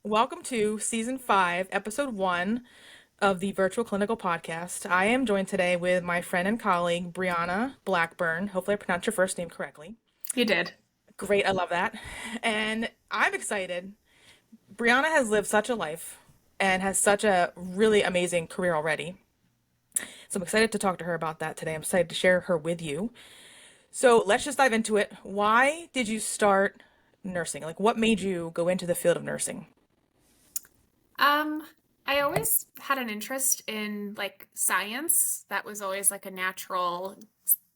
Welcome to season 5, episode 1 of the Virtual Clinical Podcast. I am joined today with my friend and colleague, Brianna Blackburn. Hopefully, I pronounced your first name correctly. You did. Great, I love that. And I'm excited. Brianna has lived such a life and has such a really amazing career already. So I'm excited to talk to her about that today. I'm excited to share her with you. So let's just dive into it. Why did you start nursing? Like, what made you go into the field of nursing? Um, I always had an interest in science. That was always like a natural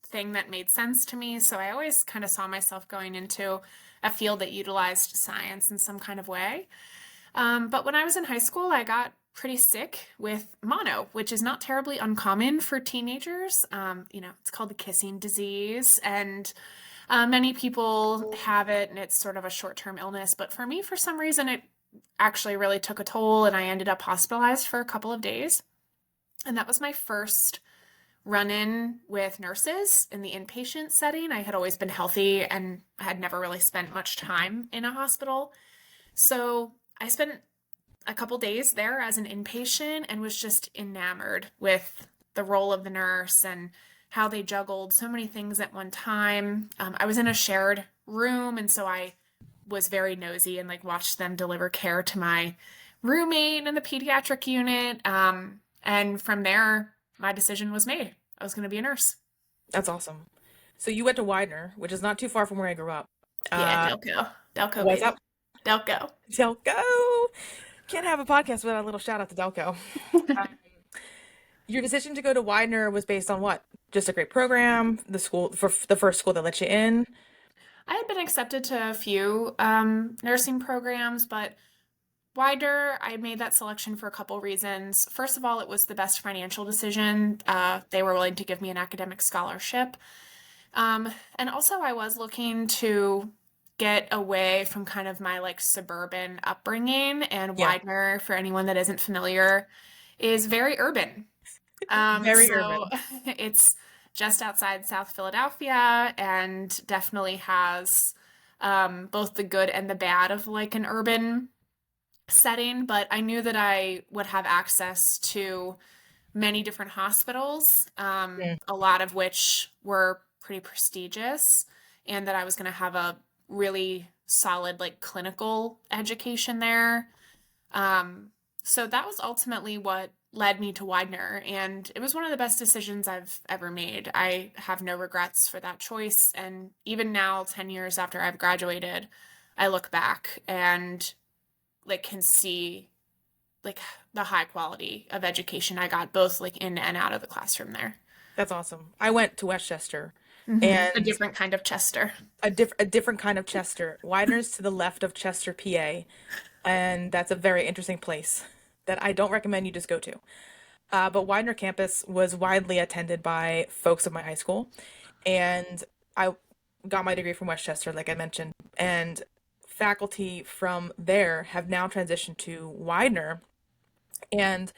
thing that made sense to me. So I always kind of saw myself going into a field that utilized science in some kind of way. But when I was in high school, I got pretty sick with mono, which is not terribly uncommon for teenagers. It's called the kissing disease, and many people have it, and it's sort of a short-term illness. But for me, for some reason, it actually really took a toll, and I ended up hospitalized for a couple of days. And that was my first run-in with nurses in the inpatient setting. I had always been healthy and had never really spent much time in a hospital. So I spent a couple days there as an inpatient and was just enamored with the role of the nurse and how they juggled so many things at one time. I was in a shared room, and so I was very nosy and watched them deliver care to my roommate in the pediatric unit. And from there, my decision was made. I was going to be a nurse. That's awesome. So you went to Widener, which is not too far from where I grew up. Yeah, Uh, Delco. Delco, what's baby. up? Delco. Delco. Can't have a podcast without a little shout out to Delco. Um, your decision to go to Widener was based on what? Just a great program, the school for the first school that let you in. I had been accepted to a few nursing programs, but Wider, I made that selection for a couple reasons. First of all, it was the best financial decision. They were willing to give me an academic scholarship. And also, I was looking to get away from kind of my suburban upbringing. And Yeah, Widener, for anyone that isn't familiar, is very urban. very So urban. it's just outside South Philadelphia and definitely has both the good and the bad of an urban setting. But I knew that I would have access to many different hospitals, Mm, a lot of which were pretty prestigious, and that I was going to have a really solid clinical education there. Um, so that was ultimately what led me to Widener, and it was one of the best decisions I've ever made. I have no regrets for that choice, and even now, 10 years after I've graduated, I look back and can see like the high quality of education I got both in and out of the classroom there. that's awesome. I went to Westchester, A and different kind of Chester. a different kind of Chester. Widener's to the left of Chester, PA, and that's a very interesting place that I don't recommend you just go to. But Widener campus was widely attended by folks of my high school, and I got my degree from Westchester, like I mentioned, and faculty from there have now transitioned to Widener, and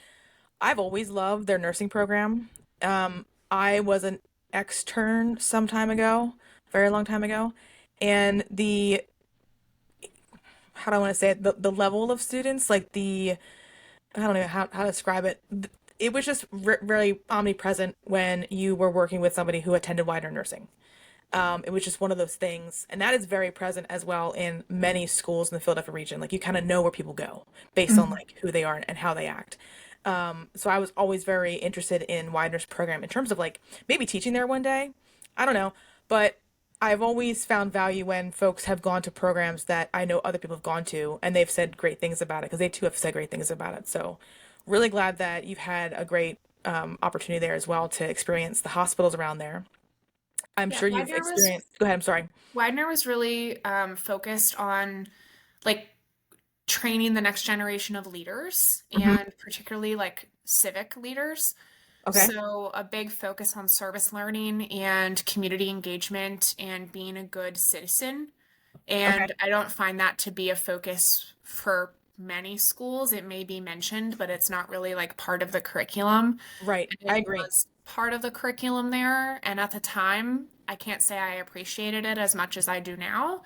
I've always loved their nursing program. I was an extern some time ago, very long time ago, and the how do I want to say it, the level of students, like the I don't know how to describe it. It was just very omnipresent when you were working with somebody who attended wider nursing. It was just one of those things, and that is very present as well in many schools in the Philadelphia region. Like you kind of know where people go based on Mhm. like who they are and how they act. So I was always very interested in Widener's program in terms of like maybe teaching there one day. I don't know, but I've always found value when folks have gone to programs that I know other people have gone to and they've said great things about it because they too have said great things about it. So really glad that you've had a great opportunity there as well to experience the hospitals around there. I'm Yeah, sure you've experienced. Go ahead. I'm sorry. Widener was really focused on like training the next generation of leaders Hmm. and particularly civic leaders. Okay. So a big focus on service learning and community engagement and being a good citizen. Okay. And I don't find that to be a focus for many schools. It may be mentioned, but it's not really part of the curriculum. Right. And I it agree. was part of the curriculum there. And at the time, I can't say I appreciated it as much as I do now,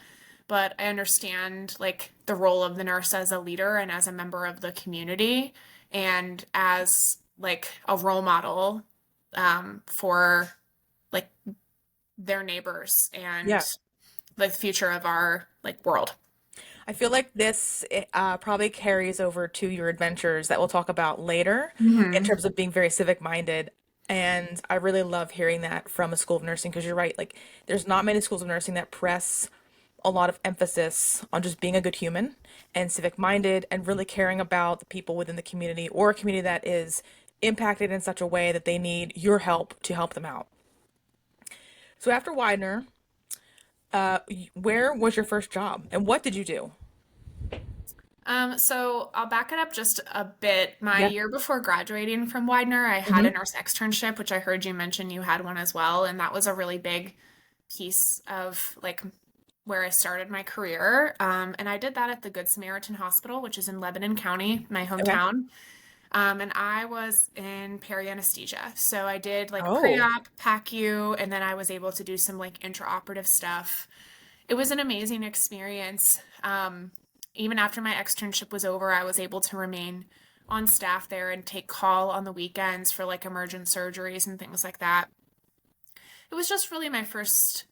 but I understand like the role of the nurse as a leader and as a member of the community and as like a role model for like their neighbors Yeah. and the future of our like world. I feel like this probably carries over to your adventures that we'll talk about later in Hmm. terms of being very civic minded. And I really love hearing that from a school of nursing because you're right. Like, there's not many schools of nursing that press a lot of emphasis on just being a good human and civic minded and really caring about the people within the community or a community that is impacted in such a way that they need your help to help them out. So after Widener, where was your first job and what did you do? So I'll back it up just a bit. My Yeah. year before graduating from Widener, I had a Hmm. nurse externship, which I heard you mention you had one as well, and that was a really big piece of like where I started my career. And I did that at the Good Samaritan Hospital, which is in Lebanon County, my Okay. hometown. And I was in peri anesthesia. So I did like Oh, pre-op, PACU, and then I was able to do some like intraoperative stuff. It was an amazing experience. Even after my externship was over, I was able to remain on staff there and take call on the weekends for like emergent surgeries and things like that. It was just really my first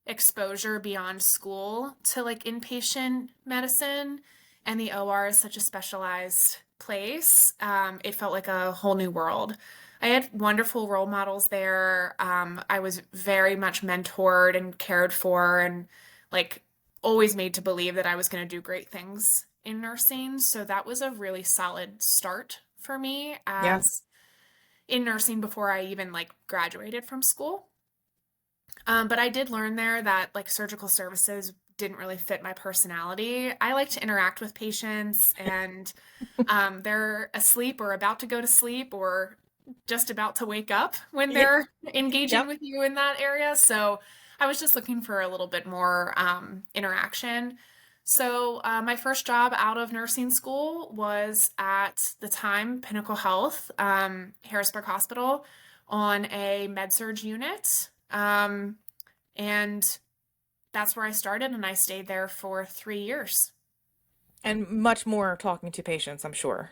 exposure beyond school to like inpatient medicine, and the OR is such a specialized place. It felt like a whole new world. I had wonderful role models there. I was very much mentored and cared for, and like always made to believe that I was going to do great things in nursing. So that was a really solid start for me yeah. as in nursing before I even like graduated from school. But I did learn there that like surgical services didn't really fit my personality. I like to interact with patients and they're asleep or about to go to sleep or just about to wake up when Yep. they're engaging Yep. with you in that area. So I was just looking for a little bit more interaction. So my first job out of nursing school was at the time Pinnacle Health, Harrisburg Hospital, on a med-surg unit. And that's where I started, and I stayed there for 3 years. And much more talking to patients, I'm sure.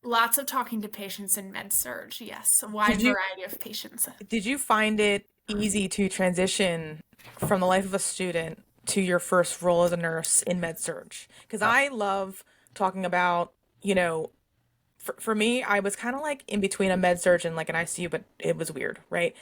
Lots of talking to patients in med surg. Yes, a wide Did you variety of patients. did you find it easy to transition from the life of a student to your first role as a nurse in med surg? Because I love talking about, you know, for me, I was kind of like in between a med surg and like an ICU, but it was weird, right?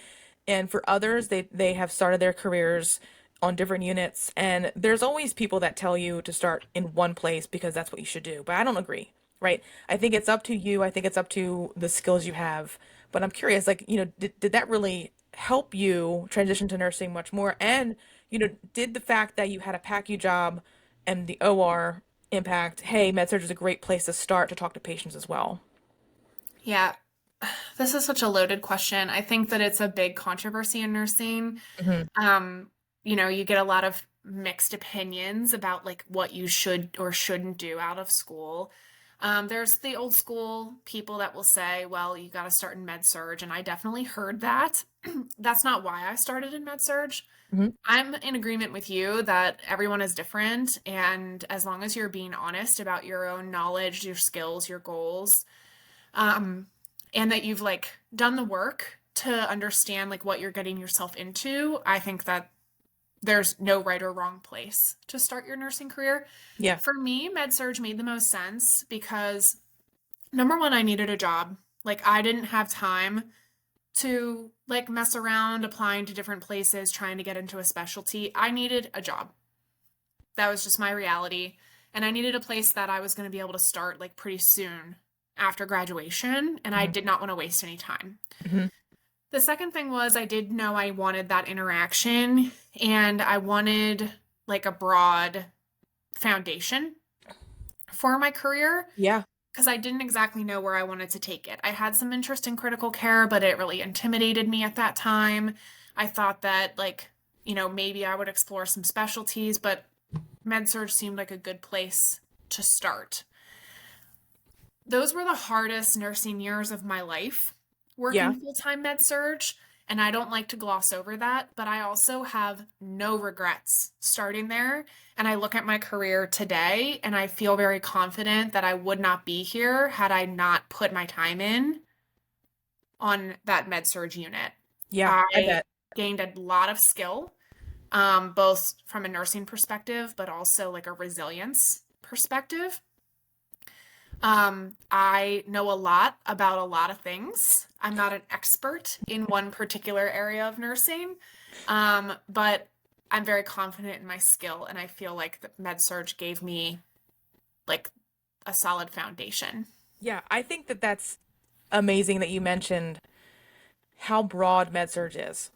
And for others, they have started their careers on different units, and there's always people that tell you to start in one place because that's what you should do. But I don't agree, right? I think it's up to you. I think it's up to the skills you have. But I'm curious, like, did that really help you transition to nursing much more? And, did the fact that you had a PACU job and the OR impact, hey, med-surg is a great place to start to talk to patients as well? Yeah, this is such a loaded question. I think that it's a big controversy in nursing. Hmm. Um, you get a lot of mixed opinions about like what you should or shouldn't do out of school. There's the old school people that will say, well, you got to start in med surg, and I definitely heard that. That's not why I started in med surg. Hmm. I'm in agreement with you that everyone is different, and as long as you're being honest about your own knowledge, your skills, your goals, um, and that you've like done the work to understand like what you're getting yourself into, I think that there's no right or wrong place to start your nursing career. Yeah. For me, med surg made the most sense because number one, I needed a job. Like I didn't have time to like mess around applying to different places trying to get into a specialty. I needed a job. That was just my reality. And I needed a place that I was going to be able to start like pretty soon after graduation. And I Hmm. did not want to waste any time. Hmm. The second thing was I did know I wanted that interaction and I wanted like a broad foundation for my career Yeah. because I didn't exactly know where I wanted to take it. I had some interest in critical care, but it really intimidated me at that time. I thought that, like, maybe I would explore some specialties, but med surg seemed like a good place to start. Those were the hardest nursing years of my life, Yeah. working full time med surg. And I don't like to gloss over that, but I also have no regrets starting there. And I look at my career today and I feel very confident that I would not be here had I not put my time in on that med surg unit. Yeah, I I bet. gained a lot of skill, both from a nursing perspective, but also like a resilience perspective. I know a lot about a lot of things. I'm not an expert in one particular area of nursing, but I'm very confident in my skill, and I feel like the med surg gave me like a solid foundation. Yeah, I think that that's amazing that you mentioned how broad med-surg is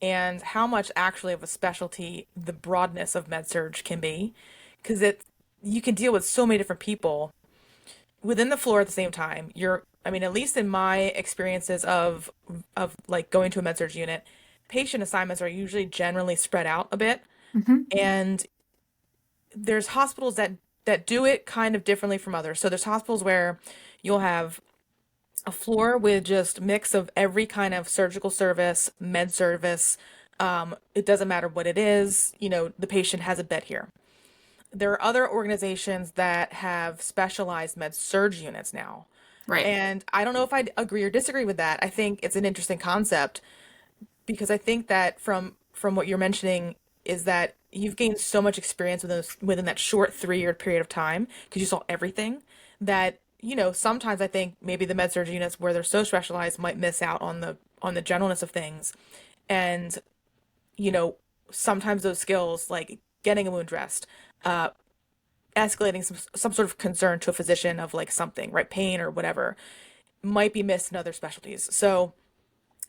and how much actually of a specialty the broadness of med-surg can be. Because it you can deal with so many different people within the floor at the same time. I mean, at least in my experiences of like going to a med-surg unit, patient assignments are usually generally spread out a bit. Hmm. And there's hospitals that do it kind of differently from others. So there's hospitals where you'll have a floor with just mix of every kind of surgical service, med service. It doesn't matter what it is, the patient has a bed here. There are other organizations that have specialized med surg units now. Right. And I don't know if I agree or disagree with that. I think it's an interesting concept because I think that from what you're mentioning is that you've gained so much experience within that short 3 year period of time because you saw everything that sometimes I think maybe the med surg units where they're so specialized might miss out on the generalness of things and you know sometimes those skills like getting a wound dressed, uh escalating some sort of concern to a physician of like something, right, pain or whatever, might be missed in other specialties. So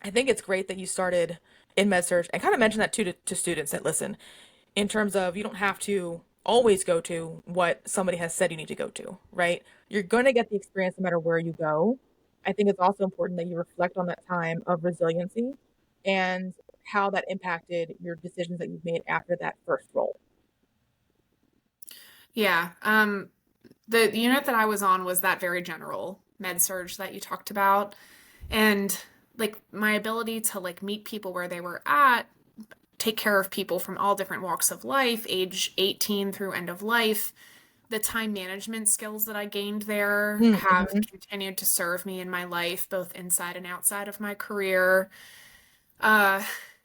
I think it's great that you started in med surg and kind of mention that too to students that listen, in terms of you don't have to always go to what somebody has said you need to go to, right? You're going to get the experience no matter where you go. I think it's also important that you reflect on that time of resiliency and how that impacted your decisions that you've made after that first role. Yeah. The unit that I was on was that very general med surge that you talked about. And like my ability to like meet people where they were at, take care of people from all different walks of life, age 18 through end of life. The time management skills that I gained there have Mm-hmm. continued to serve me in my life, both inside and outside of my career. Uh,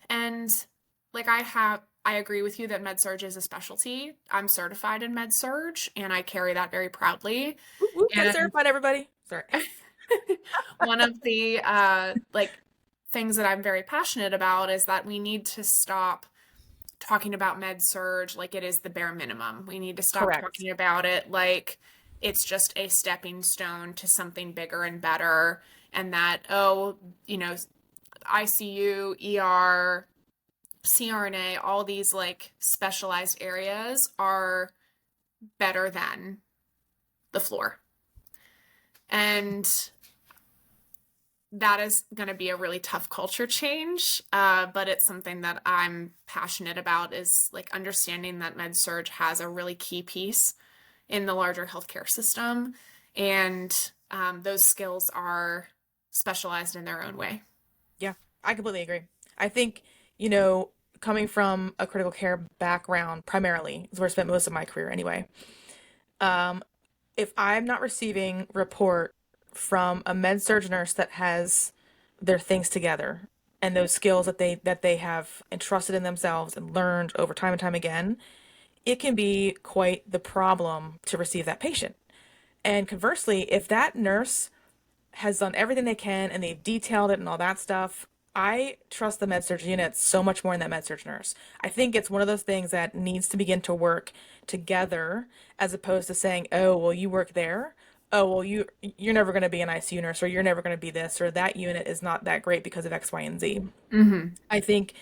and like I agree with you that med surg is a specialty. I'm certified in med surg, and I carry that very proudly. Whoop, whoop, get And certified, everybody. Sorry. one of the like things that I'm very passionate about is that we need to stop talking about med surg like it is the bare minimum. We need to stop Correct. talking about it like it's just a stepping stone to something bigger and better, and that, oh, you know, ICU, ER, CRNA, all these like specialized areas are better than the floor. And that is going to be a really tough culture change, but it's something that I'm passionate about, is like understanding that med surg has a really key piece in the larger healthcare system, and those skills are specialized in their own way. Yeah, I completely agree. I think, coming from a critical care background primarily, is where I spent most of my career anyway. Um, if I'm not receiving report from a med surg nurse that has their things together and those skills that they have entrusted in themselves and learned over time and time again, it can be quite the problem to receive that patient. And conversely, if that nurse has done everything they can and they've detailed it and all that stuff, I trust the med surg unit so much more than that med surg nurse. I think it's one of those things that needs to begin to work together as opposed to saying, "Oh, well, you work there. Oh, well, you're never going to be an ICU nurse, or you're never going to be this, or that unit is not that great because of X, Y, and Z." Mm-hmm. I think,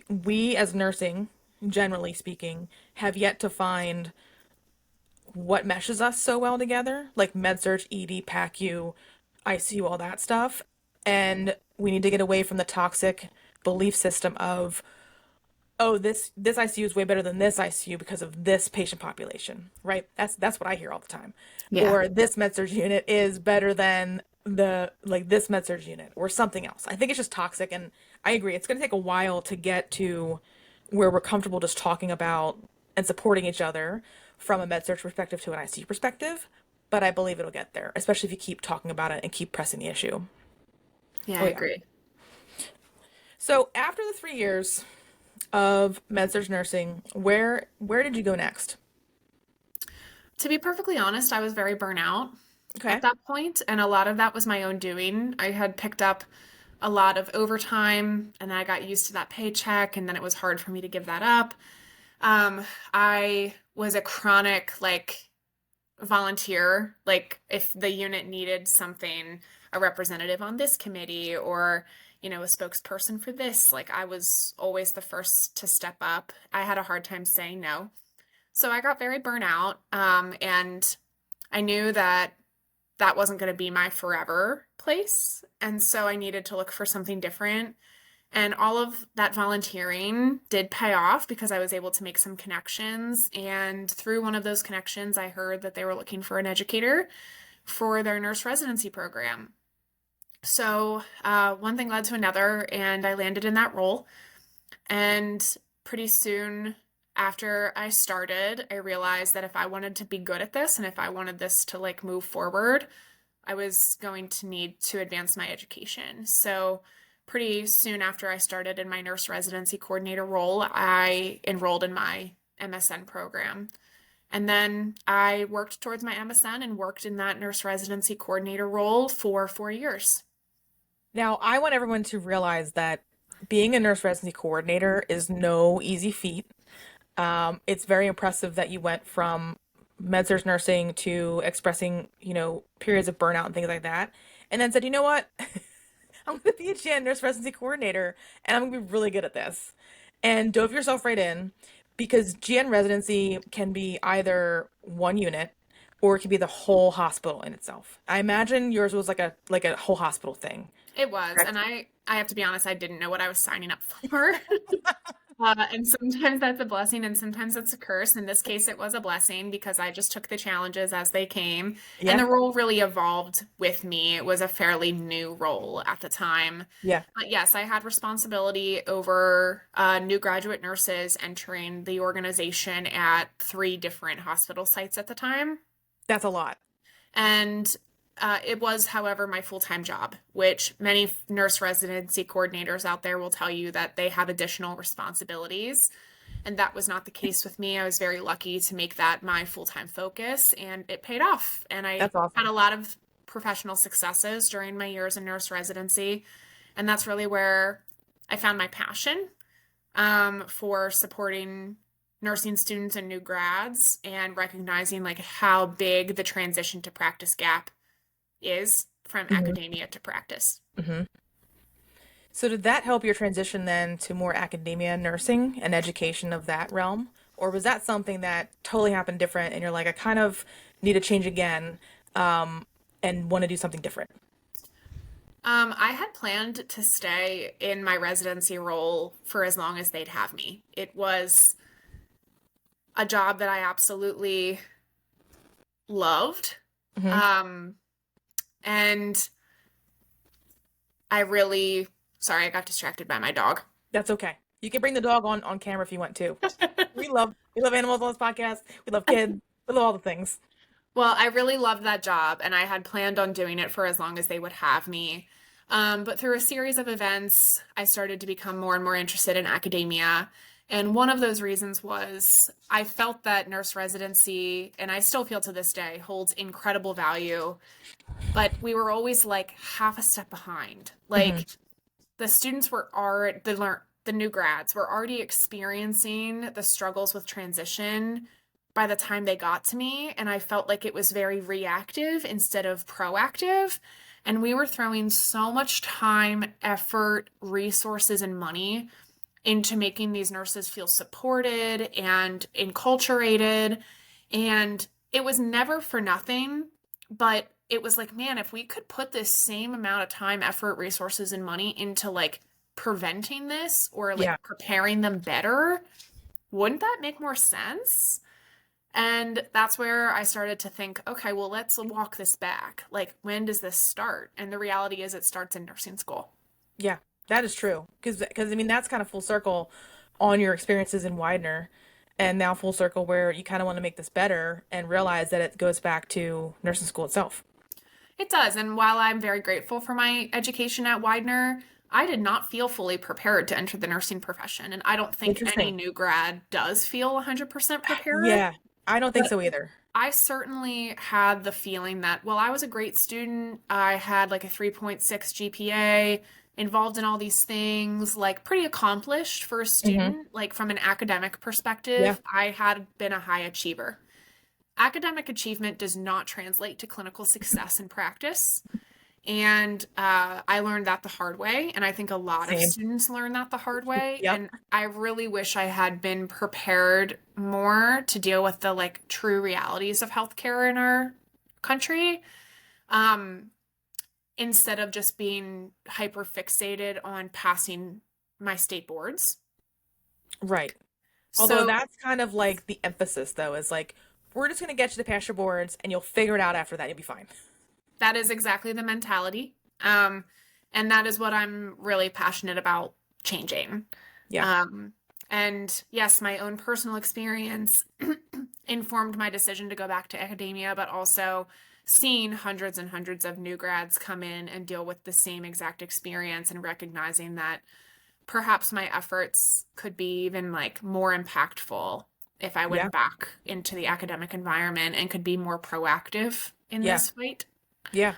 we as nursing, generally speaking, have yet to find what meshes us so well together, like med-surg, ED, PACU, ICU, all that stuff. And we need to get away from the toxic belief system of, oh, this ICU is way better than this ICU because of this patient population, right? That's what I hear all the time. Yeah. Or this med-surg unit is better than the like this med surg unit or something else. I think it's just toxic, and I agree. It's going to take a while to get to where we're comfortable just talking about and supporting each other from a med surg perspective to an ICU perspective. But I believe it'll get there, especially if you keep talking about it and keep pressing the issue. Yeah, Oh I yeah. agree. So after the 3 years of med surg nursing, where did you go next? To be perfectly honest, I was very burnt out Okay. at that point, and a lot of that was my own doing. I had picked up a lot of overtime, and I got used to that paycheck, and then it was hard for me to give that up. I was a chronic, like, volunteer. Like, if the unit needed something, a representative on this committee, or, a spokesperson for this, like, I was always the first to step up. I had a hard time saying no. So I got very burnt out, and I knew that that wasn't going to be my forever place. And so I needed to look for something different. And all of that volunteering did pay off because I was able to make some connections. And through one of those connections, I heard that they were looking for an educator for their nurse residency program. So one thing led to another, and I landed in that role. And pretty soon after I started, I realized that if I wanted to be good at this and if I wanted this to like move forward, I was going to need to advance my education. So pretty soon after I started in my nurse residency coordinator role, I enrolled in my MSN program. And then I worked towards my MSN and worked in that nurse residency coordinator role for 4 years. Now, I want everyone to realize that being a nurse residency coordinator is no easy feat. It's very impressive that you went from med-surg nursing to expressing, periods of burnout and things like that, and then said, you know what? I'm going to be a GN nurse residency coordinator, and I'm going to be really good at this. And dove yourself right in because GN residency can be either one unit or it can be the whole hospital in itself. I imagine yours was like a whole hospital thing. It was, Correct. and I have to be honest, I didn't know what I was signing up for. And sometimes that's a blessing and sometimes it's a curse. In this case, it was a blessing because I just took the challenges as they came. And Yeah. the role really evolved with me. It was a fairly new role at the time. Yeah. But yes, I had responsibility over new graduate nurses entering the organization at 3 different hospital sites at the time. That's a lot. And it was, however, my full-time job, which many nurse residency coordinators out there will tell you that they have additional responsibilities. And that was not the case with me. I was very lucky to make that my full-time focus, and it paid off. And I That's had awesome. a lot of professional successes during my years in nurse residency. And that's really where I found my passion for supporting nursing students and new grads and recognizing like how big the transition to practice gap is from Hmm. academia to practice. Hmm. So did that help your transition then to more academia nursing and education of that realm? Or was that something that totally happened different and you're like, I kind of need to change again, and want to do something different? I had planned to stay in my residency role for as long as they'd have me. It was a job that I absolutely loved. Hmm. Um, and I really, sorry, I got distracted by my dog. That's okay. You can bring the dog on camera if you want to. We love animals on this podcast. We love kids. We love all the things. Well, I really loved that job, and I had planned on doing it for as long as they would have me. But through a series of events, I started to become more and more interested in academia. And one of those reasons was I felt that nurse residency, and I still feel to this day, holds incredible value. But we were always like half a step behind. Hmm. Like the students were already, the new grads were already experiencing the struggles with transition by the time they got to me, and I felt like it was very reactive instead of proactive. And we were throwing so much time, effort, resources, and money into making these nurses feel supported and enculturated. And it was never for nothing, but it was like, man, if we could put this same amount of time, effort, resources, and money into like preventing this or like Yeah. preparing them better, wouldn't that make more sense? And that's where I started to think, okay, well, let's walk this back. Like, when does this start? And the reality is, it starts in nursing school. Yeah, that is true. Because I mean that's kind of full circle on your experiences in Widener, and now full circle where you kind of want to make this better and realize that it goes back to nursing school itself. It does. And while I'm very grateful for my education at Widener, I did not feel fully prepared to enter the nursing profession. And I don't think any Interesting. new grad does feel 100% prepared. Yeah, I don't think But so either. I certainly had the feeling that, well, I was a great student. I had like a 3.6 GPA, involved in all these things, like pretty accomplished for a Hmm. student. Like from an academic Yeah, perspective, I had been a high achiever. Academic achievement does not translate to clinical success in practice. And I learned that the hard way. And I think a lot of same. students learn that the hard way. Yep. And I really wish I had been prepared more to deal with the like true realities of healthcare in our country, um, instead of just being hyper fixated on passing my state boards. Right. Although So that's kind of like the emphasis though, is like we're just gonna get you to pass your boards and you'll figure it out after that. You'll be fine. that is exactly the mentality. Um, and that is what I'm really passionate about changing. Yeah. Um, and yes, my own personal experience informed my decision to go back to academia, but also seeing hundreds and hundreds of new grads come in and deal with the same exact experience and recognizing that perhaps my efforts could be even like more impactful if I Yeah. went back into the academic environment and could be more proactive in Yeah. this fight. Yeah.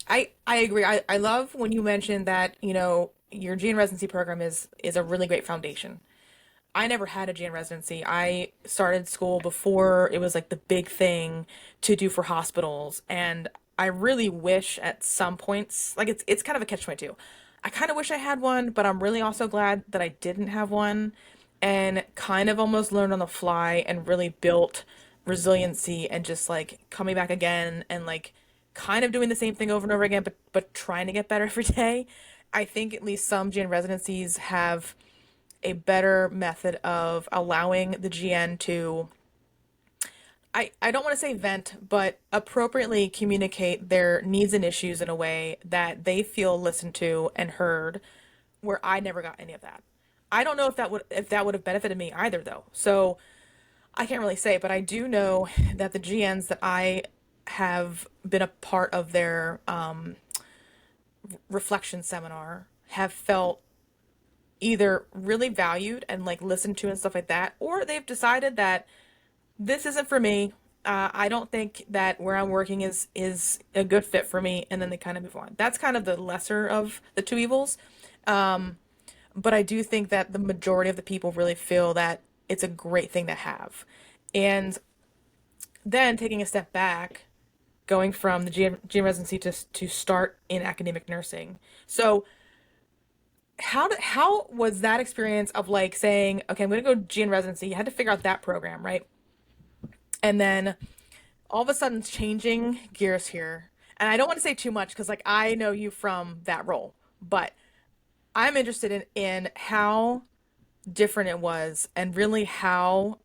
I agree. I love when you mentioned that, your GN residency program is a really great foundation. I never had a GN residency. I started school before it was like the big thing to do for hospitals, and I really wish at some points, like it's kind of a catch-22. I kind of wish I had one, but I'm really also glad that I didn't have one and kind of almost learned on the fly and really built resiliency and just like coming back again and like kind of doing the same thing over and over again, but trying to get better every day. I think at least some GN residencies have a better method of allowing the GN to, I don't want to say vent, but appropriately communicate their needs and issues in a way that they feel listened to and heard, where I never got any of that. I don't know if that would have benefited me either though. So I can't really say, but I do know that the GNs that I have been a part of their reflection seminar have felt either really valued and like listened to and stuff like that, or they've decided that this isn't for me. I don't think that where I'm working is a good fit for me, and then they kind of move on. That's kind of the lesser of the two evils. But I do think that the majority of the people really feel that it's a great thing to have. And then taking a step back, going from the GM residency to start in academic nursing. So how was that experience of like saying, okay, I'm going to go GN residency. You had to figure out that program, right? And then all of a sudden changing gears here. And I don't want to say too much because like I know you from that role, but I'm interested in how different it was and really how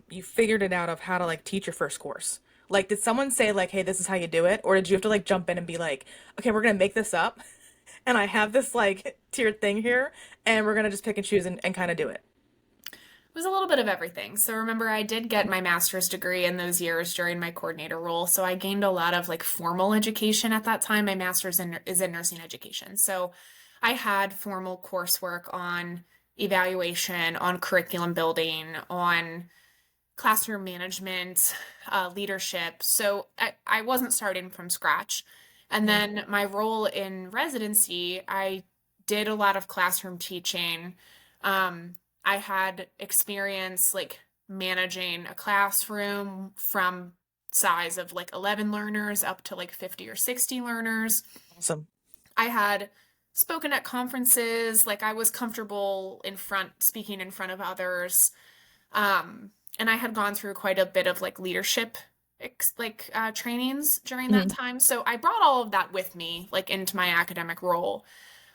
you figured it out of how to like teach your first course. Like, did someone say like, "Hey, this is how you do it," or did you have to like jump in and be like, "Okay, we're gonna make this up, and I have this like tiered thing here, and we're gonna just pick and choose and kind of do it." It was a little bit of everything. So remember, I did get my master's degree in those years during my coordinator role. So I gained a lot of like formal education at that time. My is in nursing education. So I had formal coursework on evaluation, on curriculum building, on classroom management, leadership. So I wasn't starting from scratch. And Mhm. then my role in residency, I did a lot of classroom teaching. Um, I had experience like managing a classroom from size of like 11 learners up to like 50 or 60 learners. Awesome. I had spoken at conferences, like I was comfortable in front, speaking in front of others. And I had gone through quite a bit of like leadership trainings during that Hmm. time. So I brought all of that with me, like into my academic role.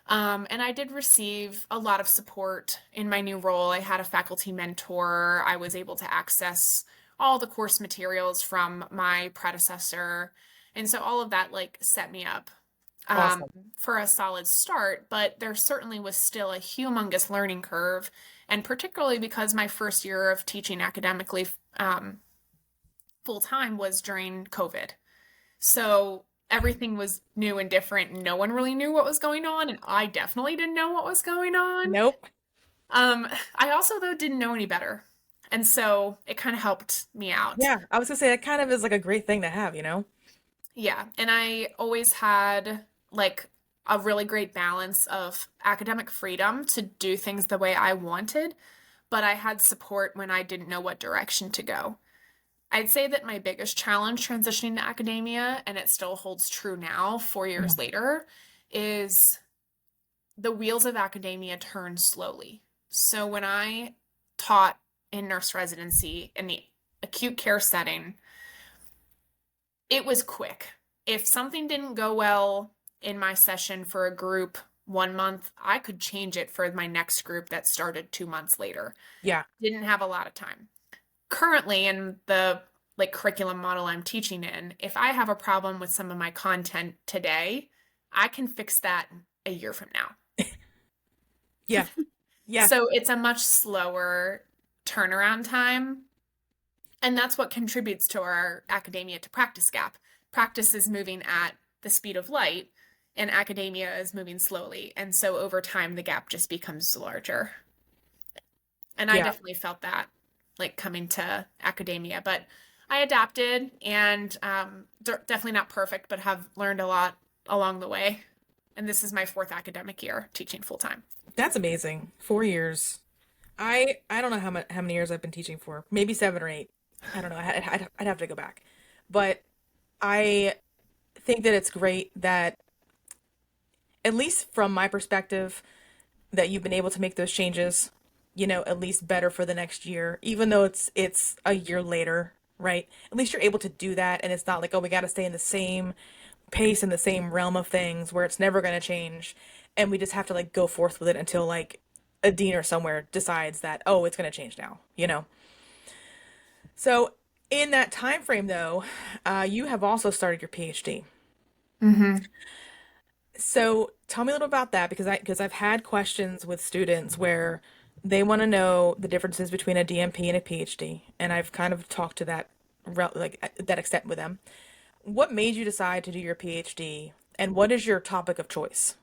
And I did receive a lot of support in my new role. I had a faculty mentor. I was able to access all the course materials from my predecessor. And so all of that like set me up um, Awesome. for a solid start, but there certainly was still a humongous learning curve. And particularly because my first year of teaching academically um, full time was during COVID. So everything was new and different. And no one really knew what was going on. And I definitely didn't know what was going on. Nope. I also, though, didn't know any better. And so it kind of helped me out. Yeah, I was gonna say that kind of is like a great thing to have, Yeah. And I always had like a really great balance of academic freedom to do things the way I wanted, but I had support when I didn't know what direction to go. I'd say that my biggest challenge transitioning to academia, and it still holds true now, 4 years Mhm. later, is the wheels of academia turn slowly. So when I taught in nurse residency in the acute care setting, it was quick. If something didn't go well in my session for a group 1 month, I could change it for my next group that started 2 months later. Yeah. Didn't have a lot of time. Currently, in the like curriculum model I'm teaching in, if I have a problem with some of my content today, I can fix that a year from now. Yeah. Yeah. So it's a much slower turnaround time. And that's what contributes to our academia to practice gap. Practice is moving at the speed of light, and academia is moving slowly. And so over time, the gap just becomes larger. And I Yeah. definitely felt that like coming to academia, but I adapted and definitely not perfect, but have learned a lot along the way. And this is my fourth academic year teaching full time. That's amazing. 4 years. I don't know how many years I've been teaching for. Maybe 7 or 8. I don't know. I'd have to go back. But I think that it's great that, at least from my perspective, that you've been able to make those changes, at least better for the next year, even though it's a year later, right? At least you're able to do that, and it's not like, oh, we got to stay in the same pace in the same realm of things where it's never going to change, and we just have to like go forth with it until like a dean or somewhere decides that, oh, it's going to change now. So in that time frame, though, you have also started your PhD. Mm-hmm. So tell me a little about that, because I've had questions with students where they want to know the differences between a DMP and a PhD, and I've kind of talked to that that extent with them. What made you decide to do your PhD, and what is your topic of choice?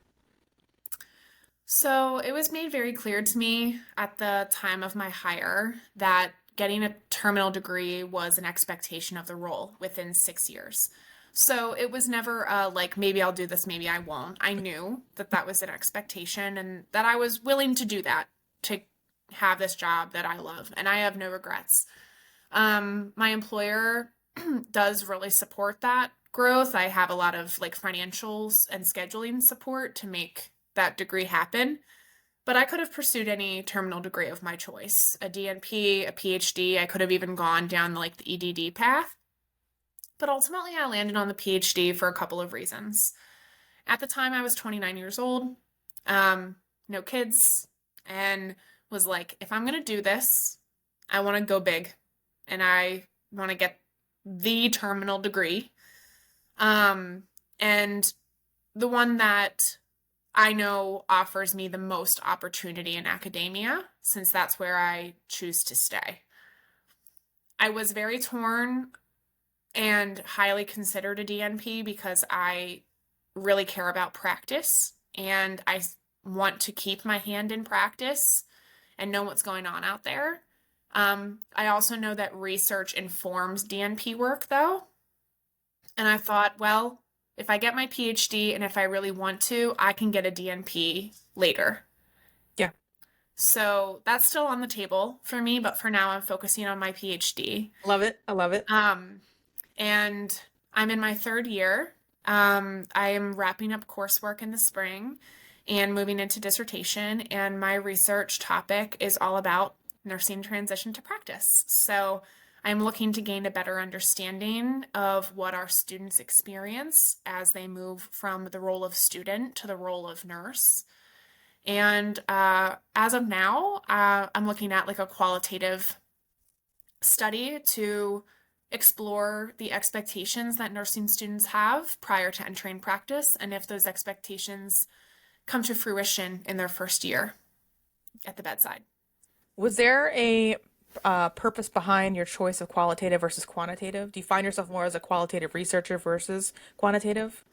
So it was made very clear to me at the time of my hire that getting a terminal degree was an expectation of the role within 6 years. So it was never like maybe I'll do this, maybe I won't. I knew that that was an expectation and that I was willing to do that to have this job that I love, and I have no regrets. My employer does really support that growth. I have a lot of like financials and scheduling support to make that degree happen. But I could have pursued any terminal degree of my choice, a DNP, a PhD. I could have even gone down like the EDD path. But ultimately, I landed on the PhD for a couple of reasons. At the time, I was 29 years old, no kids, and was like, if I'm going to do this, I want to go big and I want to get the terminal degree. Um, and the one that I know offers me the most opportunity in academia, since that's where I choose to stay. I was very torn and highly considered a DNP because I really care about practice and I want to keep my hand in practice and know what's going on out there. I also know that research informs DNP work, though. And I thought, well, if I get my PhD and if I really want to, I can get a DNP later. Yeah, So that's still on the table for me, but for now I'm focusing on my PhD. love it. I love it. Um, and I'm in my third year. I am wrapping up coursework in the spring and moving into dissertation, and my research topic is all about nursing transition to practice. So I'm looking to gain a better understanding of what our students experience as they move from the role of student to the role of nurse. And as of now, I'm looking at like a qualitative study to explore the expectations that nursing students have prior to entering practice and if those expectations come to fruition in their first year at the bedside. Was there a purpose behind your choice of qualitative versus quantitative? Do you find yourself more as a qualitative researcher versus quantitative?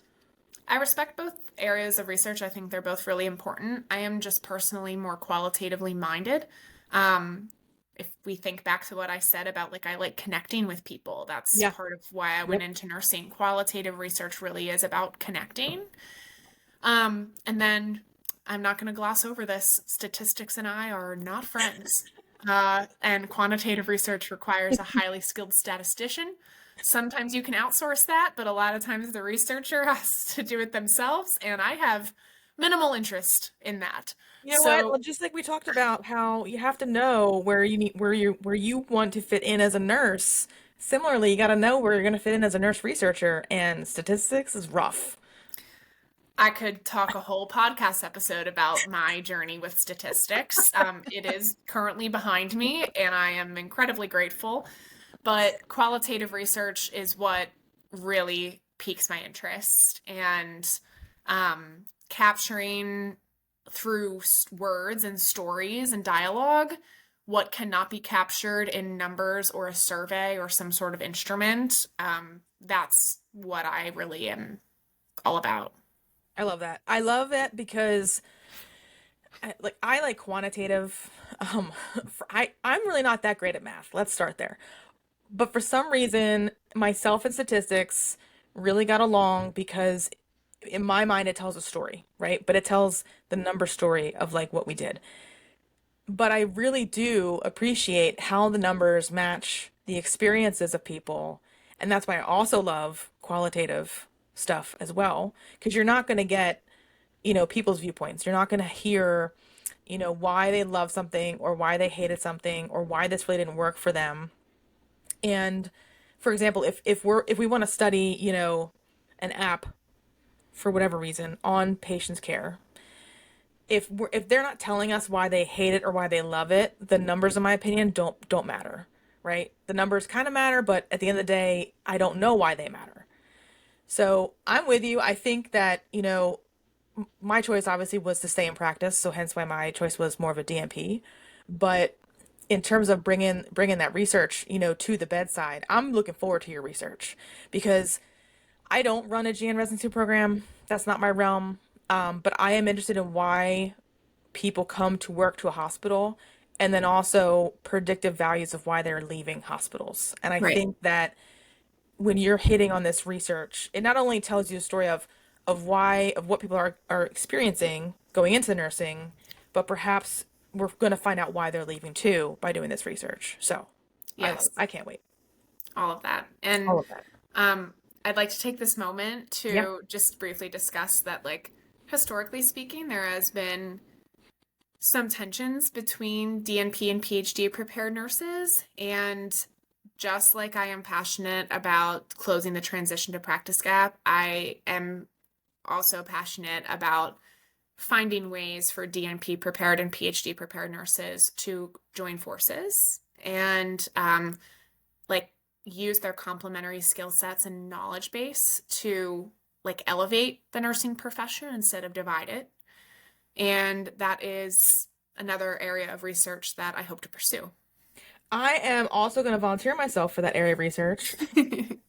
I respect both areas of research. I think they're both really important. I am just personally more qualitatively minded. Um, if we think back to what I said about like I like connecting with people, that's Yeah. part of why I went Yep. into nursing. Qualitative research really is about connecting. And then I'm not going to gloss over this. Statistics and I are not friends. And quantitative research requires a highly skilled statistician. Sometimes you can outsource that, but a lot of times the researcher has to do it themselves, and I have minimal interest in that. You know what? So Well, just like we talked about how you have to know where you want to fit in as a nurse. Similarly, you got to know where you're going to fit in as a nurse researcher, and statistics is rough. I could talk a whole podcast episode about my journey with statistics. It is currently behind me, and I am incredibly grateful. But qualitative research is what really piques my interest, and capturing through words and stories and dialogue what cannot be captured in numbers or a survey or some sort of instrument. That's what I really am all about. I love that. I love that because I like quantitative. Um, I'm really not that great at math. Let's start there. But for some reason, myself and statistics really got along because in my mind it tells a story, right? But it tells the number story of like what we did. But I really do appreciate how the numbers match the experiences of people. And that's why I also love qualitative stuff as well, because you're not going to get, people's viewpoints. You're not going to hear, why they love something or why they hated something or why this really didn't work for them. And for example, if we want to study, an app for whatever reason on patient's care, if they're not telling us why they hate it or why they love it, the numbers, in my opinion, don't matter, right? The numbers kind of matter, but at the end of the day, I don't know why they matter. So I'm with you. I think that, my choice obviously was to stay in practice, so hence why my choice was more of a DMP. But in terms of bringing that research, to the bedside, I'm looking forward to your research because I don't run a GN residency program. That's not my realm. But I am interested in why people come to work to a hospital and then also predictive values of why they're leaving hospitals. And I Right. think that when you're hitting on this research, it not only tells you a story of what people are experiencing going into nursing, but perhaps we're going to find out why they're leaving too by doing this research. So I love it. Yes, I can't wait. all of that. All And of that. um, I'd like to take this moment Yeah. to just briefly discuss that, like, historically speaking, there has been some tensions between DNP and PhD prepared nurses. And just like I am passionate about closing the transition to practice gap, I am also passionate about finding ways for DNP prepared and PhD prepared nurses to join forces and like use their complementary skill sets and knowledge base to like elevate the nursing profession instead of divide it. And that is another area of research that I hope to pursue. I am also going to volunteer myself for that area of research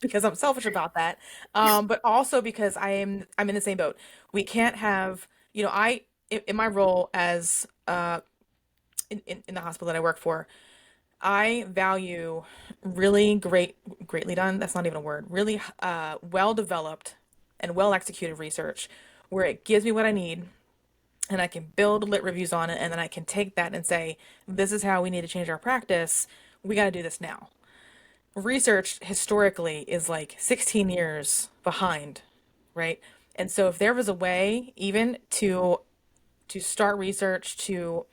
because I'm selfish about that. But also because I'm in the same boat. We can't have, in my role as in the hospital that I work for, I value really greatly done. That's not even a word. Really well developed and well executed research where it gives me what I need and I can build lit reviews on it and then I can take that and say, this is how we need to change our practice. We got to do this now. Research historically is like 16 years behind, right? And so if there was a way even to start research, to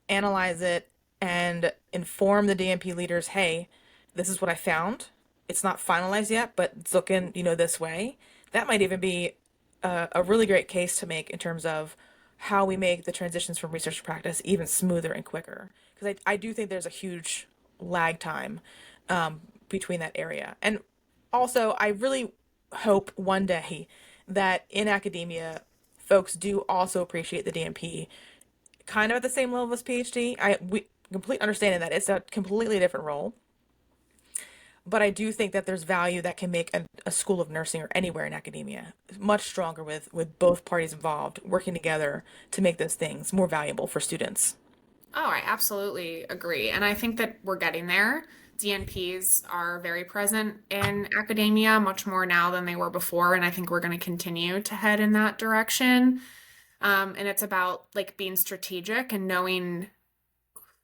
analyze it, and inform the DMP leaders, hey, this is what I found. It's not finalized yet, but it's looking, this way. That might even be a really great case to make in terms of how we make the transitions from research to practice even smoother and quicker. Because I do think there's a huge lag time between that area. And also, I really hope one day that in academia, folks do also appreciate the DNP kind of at the same level as PhD. We complete understanding that it's a completely different role, but I do think that there's value that can make a school of nursing or anywhere in academia much stronger with both parties involved working together to make those things more valuable for students. Oh, I absolutely agree. And I think that we're getting there. DNPs are very present in academia, much more now than they were before. And I think we're going to continue to head in that direction. And it's about like being strategic and knowing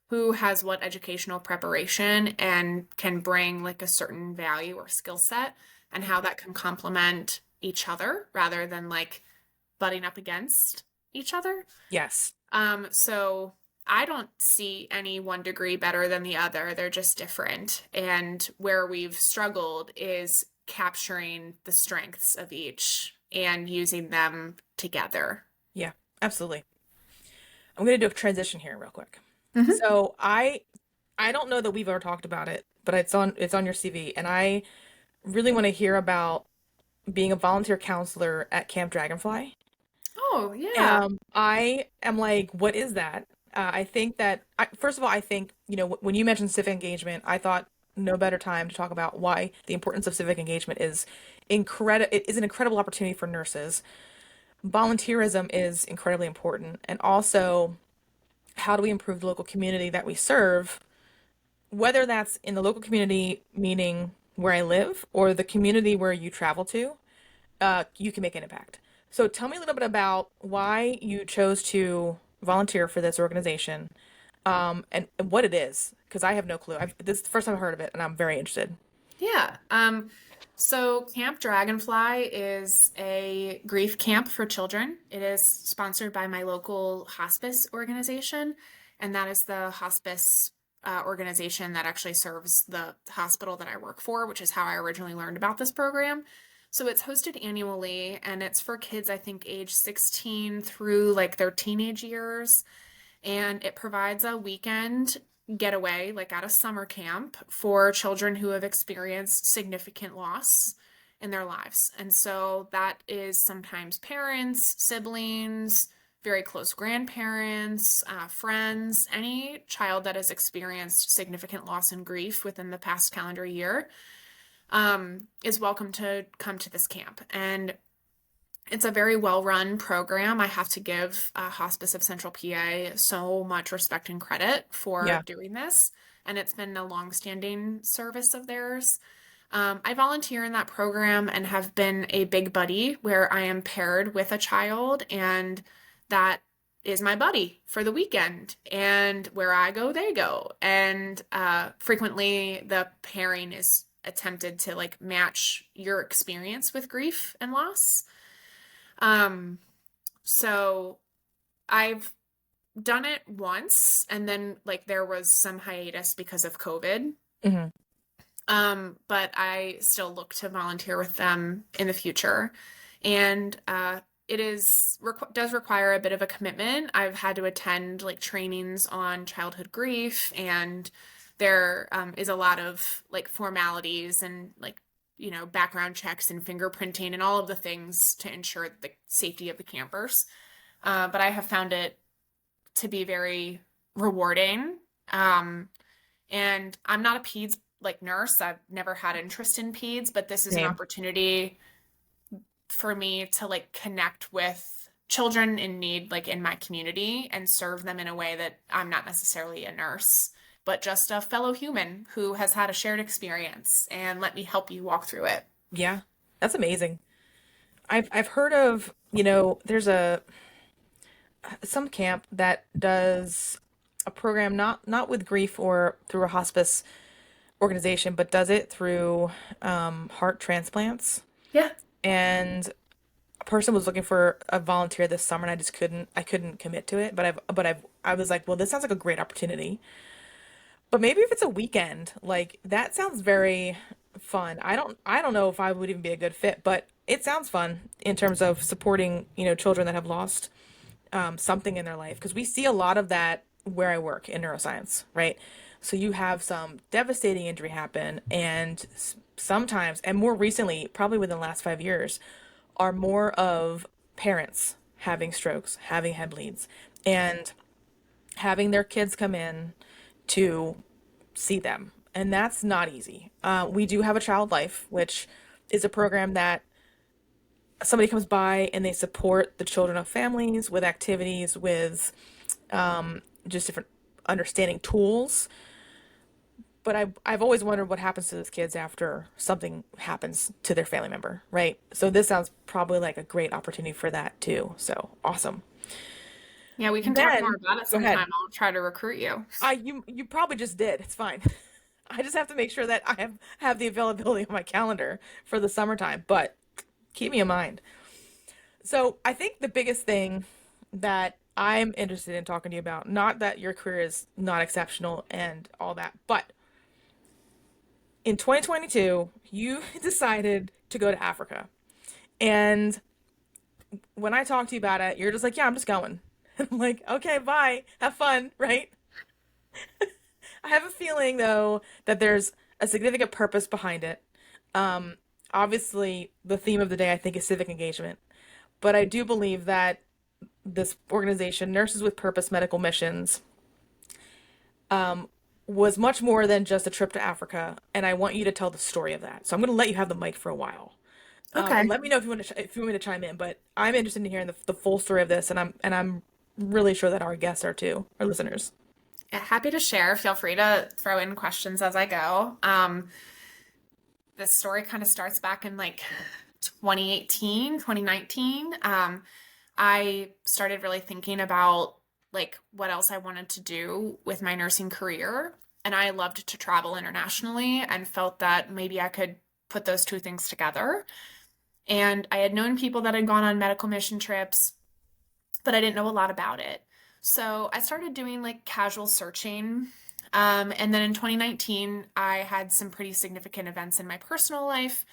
who has what educational preparation and can bring like a certain value or skill set and how that can complement each other rather than like butting up against each other. Yes. So I don't see any one degree better than the other. They're just different. And where we've struggled is capturing the strengths of each and using them together. Yeah, absolutely. I'm going to do a transition here real quick. Hmm. So I don't know that we've ever talked about it, but it's on your CV, and I really want to hear about being a volunteer counselor at Camp Dragonfly. Oh, yeah. I am like, what is that? I think that first of all, I think when you mentioned civic engagement, I thought no better time to talk about why the importance of civic engagement is incredible. It is an incredible opportunity for nurses. Volunteerism is incredibly important, and also how do we improve the local community that we serve, whether that's in the local community, meaning where I live, or the community where you travel to, you can make an impact. So tell me a little bit about why you chose to volunteer for this organization, and what it is, because I have no clue. This is the first time I've heard of it, and I'm very interested. Yeah. So Camp Dragonfly is a grief camp for children. It is sponsored by my local hospice organization, and that is the hospice organization that actually serves the hospital that I work for, which is how I originally learned about this program. So it's hosted annually, and it's for kids, I think, age 16 through like their teenage years, and it provides a weekend getaway, like at a summer camp, for children who have experienced significant loss in their lives. And so that is sometimes parents, siblings, very close grandparents, friends, any child that has experienced significant loss and grief within the past calendar year is welcome to come to this camp. And it's a very well-run program. I have to give Hospice of Central PA so much respect and credit for Yeah. doing this, and it's been a long-standing service of theirs. I volunteer in that program and have been a big buddy where I am paired with a child, and that is my buddy for the weekend. And where I go, they go. And frequently, the pairing is attempted to like match your experience with grief and loss. Um, so I've done it once and then like there was some hiatus because of COVID. Hmm. But I still look to volunteer with them in the future. And it does require a bit of a commitment. I've had to attend like trainings on childhood grief, and there is a lot of like formalities and like background checks and fingerprinting and all of the things to ensure the safety of the campers. But I have found it to be very rewarding. And I'm not a peds like nurse. I've never had interest in peds, but this is an Same. opportunity for me to like connect with children in need like in my community and serve them in a way that I'm not necessarily a nurse, but just a fellow human who has had a shared experience, and let me help you walk through it. Yeah, that's amazing. I've heard of, there's a some camp that does a program not with grief or through a hospice organization, but does it through heart transplants. Yeah. And a person was looking for a volunteer this summer, and I couldn't commit to it, I was like, well, this sounds like a great opportunity. But maybe if it's a weekend, like that sounds very fun. I don't know if I would even be a good fit, but it sounds fun in terms of supporting, children that have lost something in their life, because we see a lot of that where I work in neuroscience, right? So you have some devastating injury happen, and sometimes, and more recently, probably within the last 5 years, are more of parents having strokes, having head bleeds, and having their kids come in to see them. And that's not easy. We do have a child life, which is a program that somebody comes by and they support the children of families with activities, with just different understanding tools. But I've always wondered what happens to those kids after something happens to their family member, right? So this sounds probably like a great opportunity for that too. So awesome. Yeah, we can talk more Then about it go ahead. sometime. I'll try to recruit you. You probably just did. It's fine. I just have to make sure that I have the availability on my calendar for the summertime, but keep me in mind. So I think the biggest thing that I'm interested in talking to you about, not that your career is not exceptional and all that, but in 2022, you decided to go to Africa. And when I talked to you about it, you're just like, yeah, I'm just going. I'm like, okay, bye. Have fun, right? I have a feeling, though, that there's a significant purpose behind it. Um, Obviously, the theme of the day, I think, is civic engagement. But I do believe that this organization, Nurses with Purpose Medical Missions, was much more than just a trip to Africa. And I want you to tell the story of that. So I'm going to let you have the mic for a while. And Okay. let me know if you want to if you want me to chime in. But I'm interested in hearing the full story of this, and I'm really sure that our guests are too, our listeners. Yeah, happy to share. Feel free to throw in questions as I go. This story kind of starts back in like 2018, 2019. I started really thinking about like what else I wanted to do with my nursing career. And I loved to travel internationally and felt that maybe I could put those two things together. And I had known people that had gone on medical mission trips, but I didn't know a lot about it. So I started doing like casual searching. And then in 2019, I had some pretty significant events in my personal life.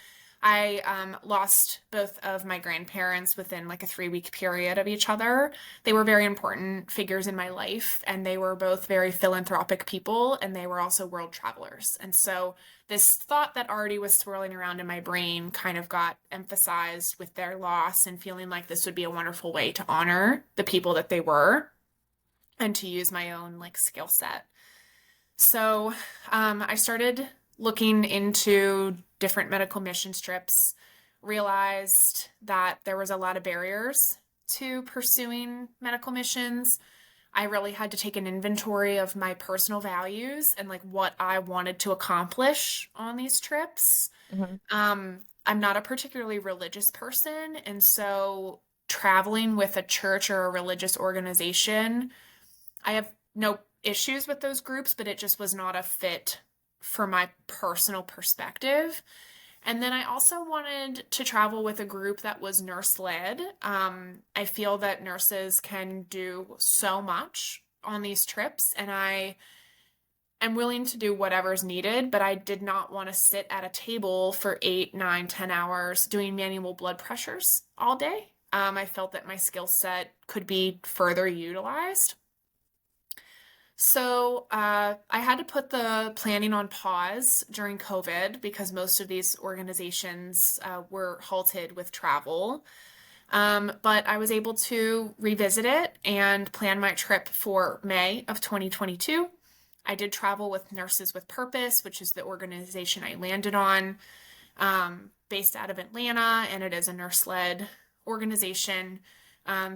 I lost both of my grandparents within like a 3 week period of each other. They were very important figures in my life, and they were both very philanthropic people, and they were also world travelers. And so this thought that already was swirling around in my brain kind of got emphasized with their loss, and feeling like this would be a wonderful way to honor the people that they were and to use my own like skill set. So I started looking into different medical mission trips, realized that there was a lot of barriers to pursuing medical missions. I really had to take an inventory of my personal values and like what I wanted to accomplish on these trips. Hmm. I'm not a particularly religious person, and so traveling with a church or a religious organization, I have no issues with those groups, but it just was not a fit for my personal perspective. And then I also wanted to travel with a group that was nurse led. I feel that nurses can do so much on these trips, and I am willing to do whatever's needed, but I did not want to sit at a table for 8, 9, 10 hours doing manual blood pressures all day. I felt that my skill set could be further utilized. So I had to put the planning on pause during COVID because most of these organizations were halted with travel. But I was able to revisit it and plan my trip for May of 2022. I did travel with Nurses with Purpose, which is the organization I landed on, based out of Atlanta, and it is a nurse-led organization.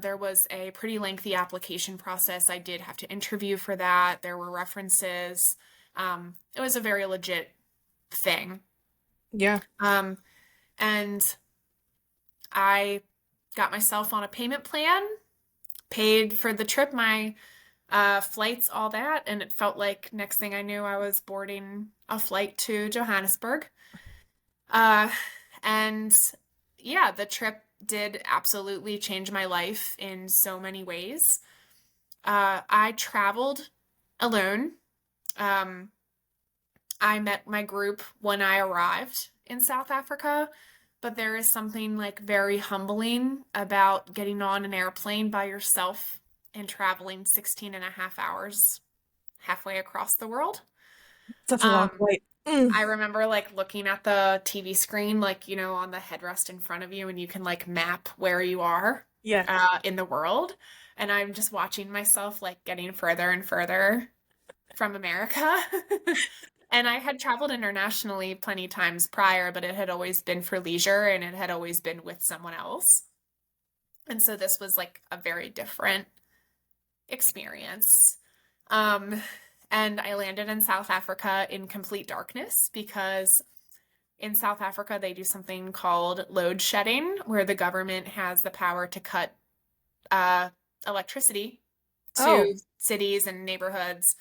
There was a pretty lengthy application process. I did have to interview for that. There were references. It was a very legit thing. Yeah. Um, and I got myself on a payment plan, paid for the trip, my flights, all that, and it felt like next thing I knew, I was boarding a flight to Johannesburg. Uh, and yeah, the trip did absolutely change my life in so many ways. I traveled alone. Um, I met my group when I arrived in South Africa, but there is something like very humbling about getting on an airplane by yourself and traveling 16 and a half hours halfway across the world. Such a long Um, flight. Mm. I remember like looking at the TV screen, like, on the headrest in front of you, and you can like map where you are Yeah. in the world. And I'm just watching myself like getting further and further from America. And I had traveled internationally plenty times prior, but it had always been for leisure and it had always been with someone else. And so this was like a very different experience. Um, and I landed in South Africa in complete darkness because in South Africa they do something called load shedding, where the government has the power to cut uh, electricity Oh, to cities and neighborhoods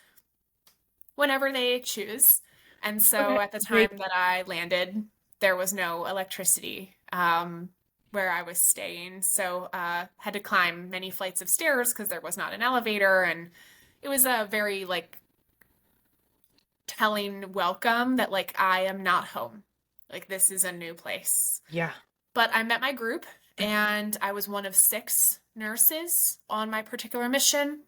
whenever they choose. And okay. so at the time Great. that I landed, there was no electricity where I was staying. So had to climb many flights of stairs because there was not an elevator. And it was a very like telling welcome that like I am not home. Like this is a new place. Yeah. But I met my group and I was one of 6 nurses on my particular mission.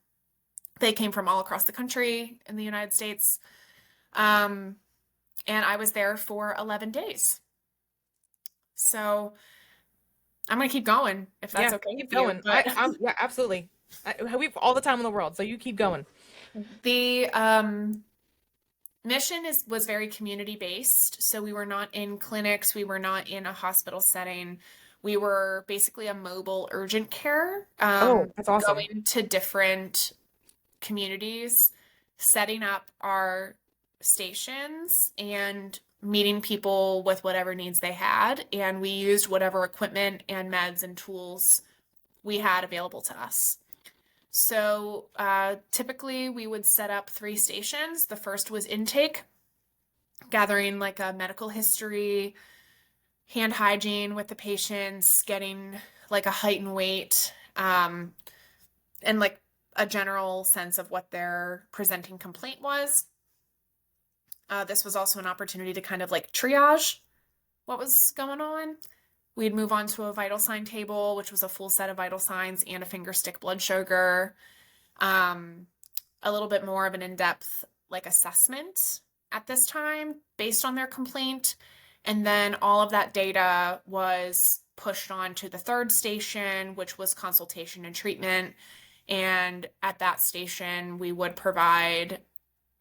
They came from all across the country in the United States. Um, and I was there for 11 days. So I'm gonna keep going if that's Yeah. okay Keep with you. going. But Yeah, absolutely. We've all the time in the world, so you keep going. the mission was very community based. So we were not in clinics, we were not in a hospital setting. We were basically a mobile urgent care, Oh, that's awesome. going to different communities, setting up our stations and meeting people with whatever needs they had. And we used whatever equipment and meds and tools we had available to us. So typically we would set up 3 stations. The first was intake, gathering like a medical history, hand hygiene with the patients, getting like a height and weight, and like a general sense of what their presenting complaint was. This was also an opportunity to kind of like triage what was going on. We'd move on to a vital sign table, which was a full set of vital signs and a finger stick blood sugar. Um, a little bit more of an in-depth like assessment at this time based on their complaint. And then all of that data was pushed on to the third station, which was consultation and treatment. And at that station, we would provide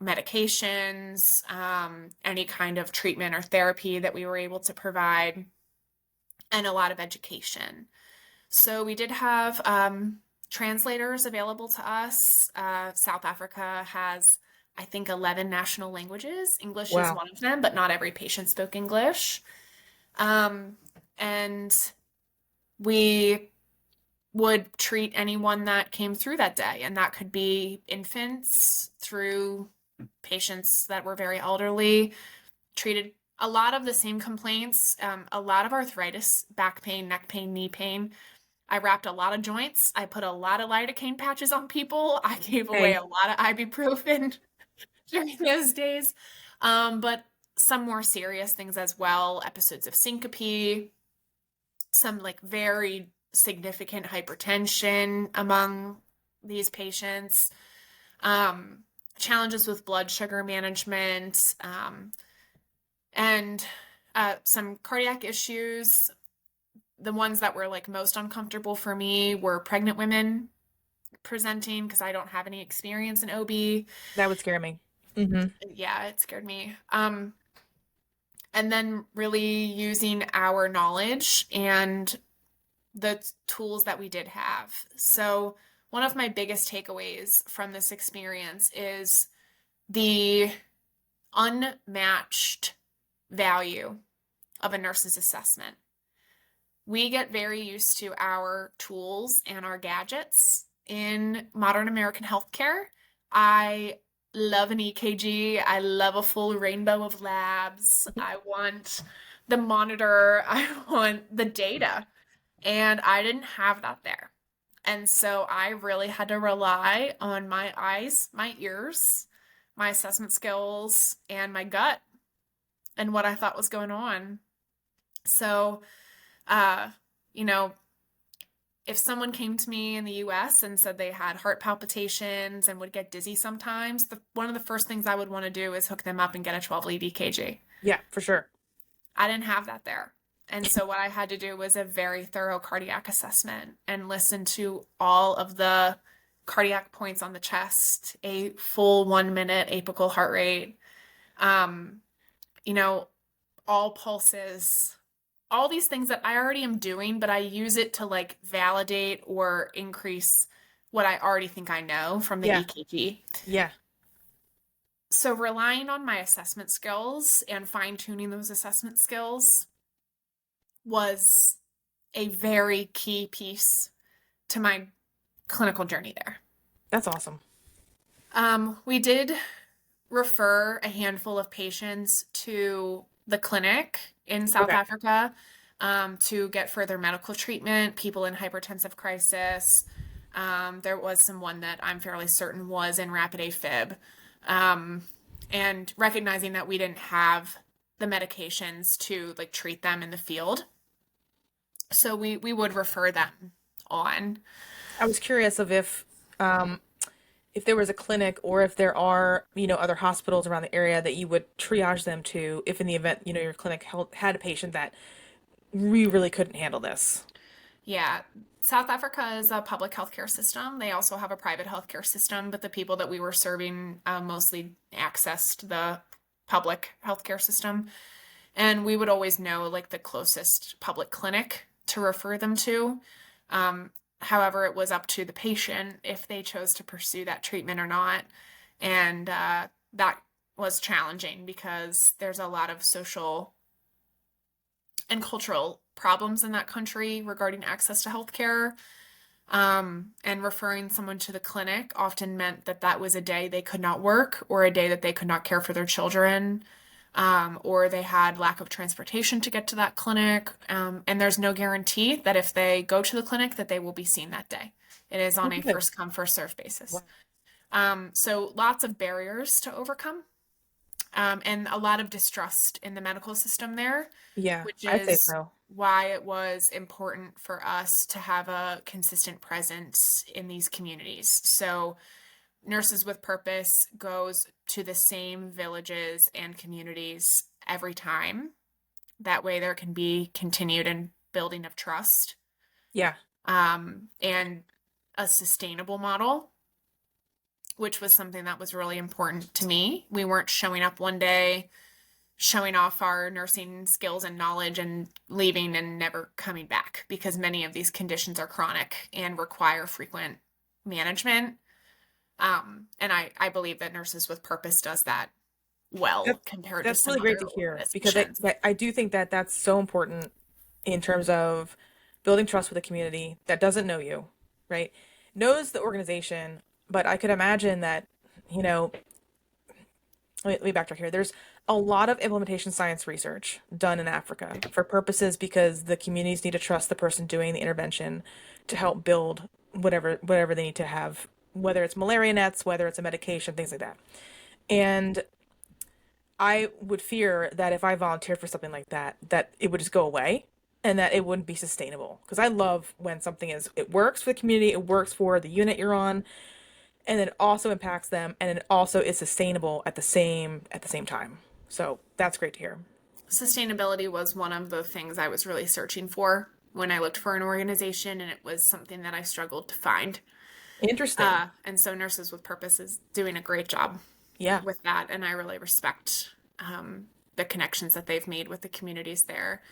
medications, any kind of treatment or therapy that we were able to provide, and a lot of education. So we did have translators available to us. South Africa has, I think, 11 national languages. English is Wow. one of them, but not every patient spoke English. Um, and we would treat anyone that came through that day, and that could be infants through patients that were very elderly, treated a lot of the same complaints, a lot of arthritis, back pain, neck pain, knee pain. I wrapped a lot of joints. I put a lot of lidocaine patches on people. I gave away Hey. a lot of ibuprofen during those days. But some more serious things as well, episodes of syncope, some like very significant hypertension among these patients, um, challenges with blood sugar management, and some cardiac issues. The ones that were like most uncomfortable for me were pregnant women presenting because I don't have any experience in OB. That would scare me. Hmm. Yeah, it scared me. And then really using our knowledge and the tools that we did have. So, one of my biggest takeaways from this experience is the unmatched value of a nurse's assessment. We get very used to our tools and our gadgets in modern American healthcare. I love an EKG. I love a full rainbow of labs. I want the monitor. I want the data. And I didn't have that there. And so I really had to rely on my eyes, my ears, my assessment skills, and my gut and what I thought was going on. So, uh, you know, if someone came to me in the US and said they had heart palpitations and would get dizzy sometimes, one of the first things I would want to do is hook them up and get a 12 lead EKG. Yeah, for sure. I didn't have that there. And so what I had to do was a very thorough cardiac assessment and listen to all of the cardiac points on the chest, a full 1 minute apical heart rate, um, you know, all pulses, all these things that I already am doing, but I use it to like validate or increase what I already think I know from the Yeah. EKG. Yeah. So relying on my assessment skills and fine-tuning those assessment skills was a very key piece to my clinical journey there. That's awesome. We did refer a handful of patients to the clinic in South Okay. Africa to get further medical treatment, people in hypertensive crisis. There was someone that I'm fairly certain was in rapid AFib. And recognizing that we didn't have the medications to like treat them in the field. So we would refer them on. I was curious of if there was a clinic or if there are, other hospitals around the area that you would triage them to if in the event, your clinic had a patient that we really couldn't handle this. Yeah. South Africa is a public healthcare system. They also have a private healthcare system, but the people that we were serving mostly accessed the public healthcare system. And we would always know like the closest public clinic to refer them to. However, it was up to the patient if they chose to pursue that treatment or not. And that was challenging because there's a lot of social and cultural problems in that country regarding access to healthcare. And referring someone to the clinic often meant that that was a day they could not work or a day that they could not care for their children. Or they had lack of transportation to get to that clinic. And there's no guarantee that if they go to the clinic that they will be seen that day. It is Oh, on a good. first come, first serve Wow. basis. So lots of barriers to overcome, and a lot of distrust in the medical system there, Yeah, which I'd say is so. why it was important for us to have a consistent presence in these communities. So Nurses with Purpose goes to the same villages and communities every time. That way there can be continued and building of trust, Yeah. and a sustainable model, which was something that was really important to me. We weren't showing up one day, showing off our nursing skills and knowledge and leaving and never coming back because many of these conditions are chronic and require frequent management. And I believe that Nurses with Purpose does that That's well compared to that's some really great other to hear because organizations. I do think that that's so important in terms of building trust with a community that doesn't know you, right? Knows the organization, but I could imagine that, you know, let me backtrack here. There's a lot of implementation science research done in Africa for purposes because the communities need to trust the person doing the intervention to help build whatever they need to have, whether it's malaria nets, whether it's a medication, things like that. And I would fear that if I volunteered for something like that, that it would just go away and that it wouldn't be sustainable. Because I love when something it works for the community, it works for the unit you're on, and it also impacts them, and it also is sustainable at the same time. So that's great to hear. Sustainability was one of the things I was really searching for when I looked for an organization, and it was something that I struggled to find. Interesting. And so Nurses with Purpose is doing a great job Yeah. with that, and I really respect the connections that they've made with the communities there.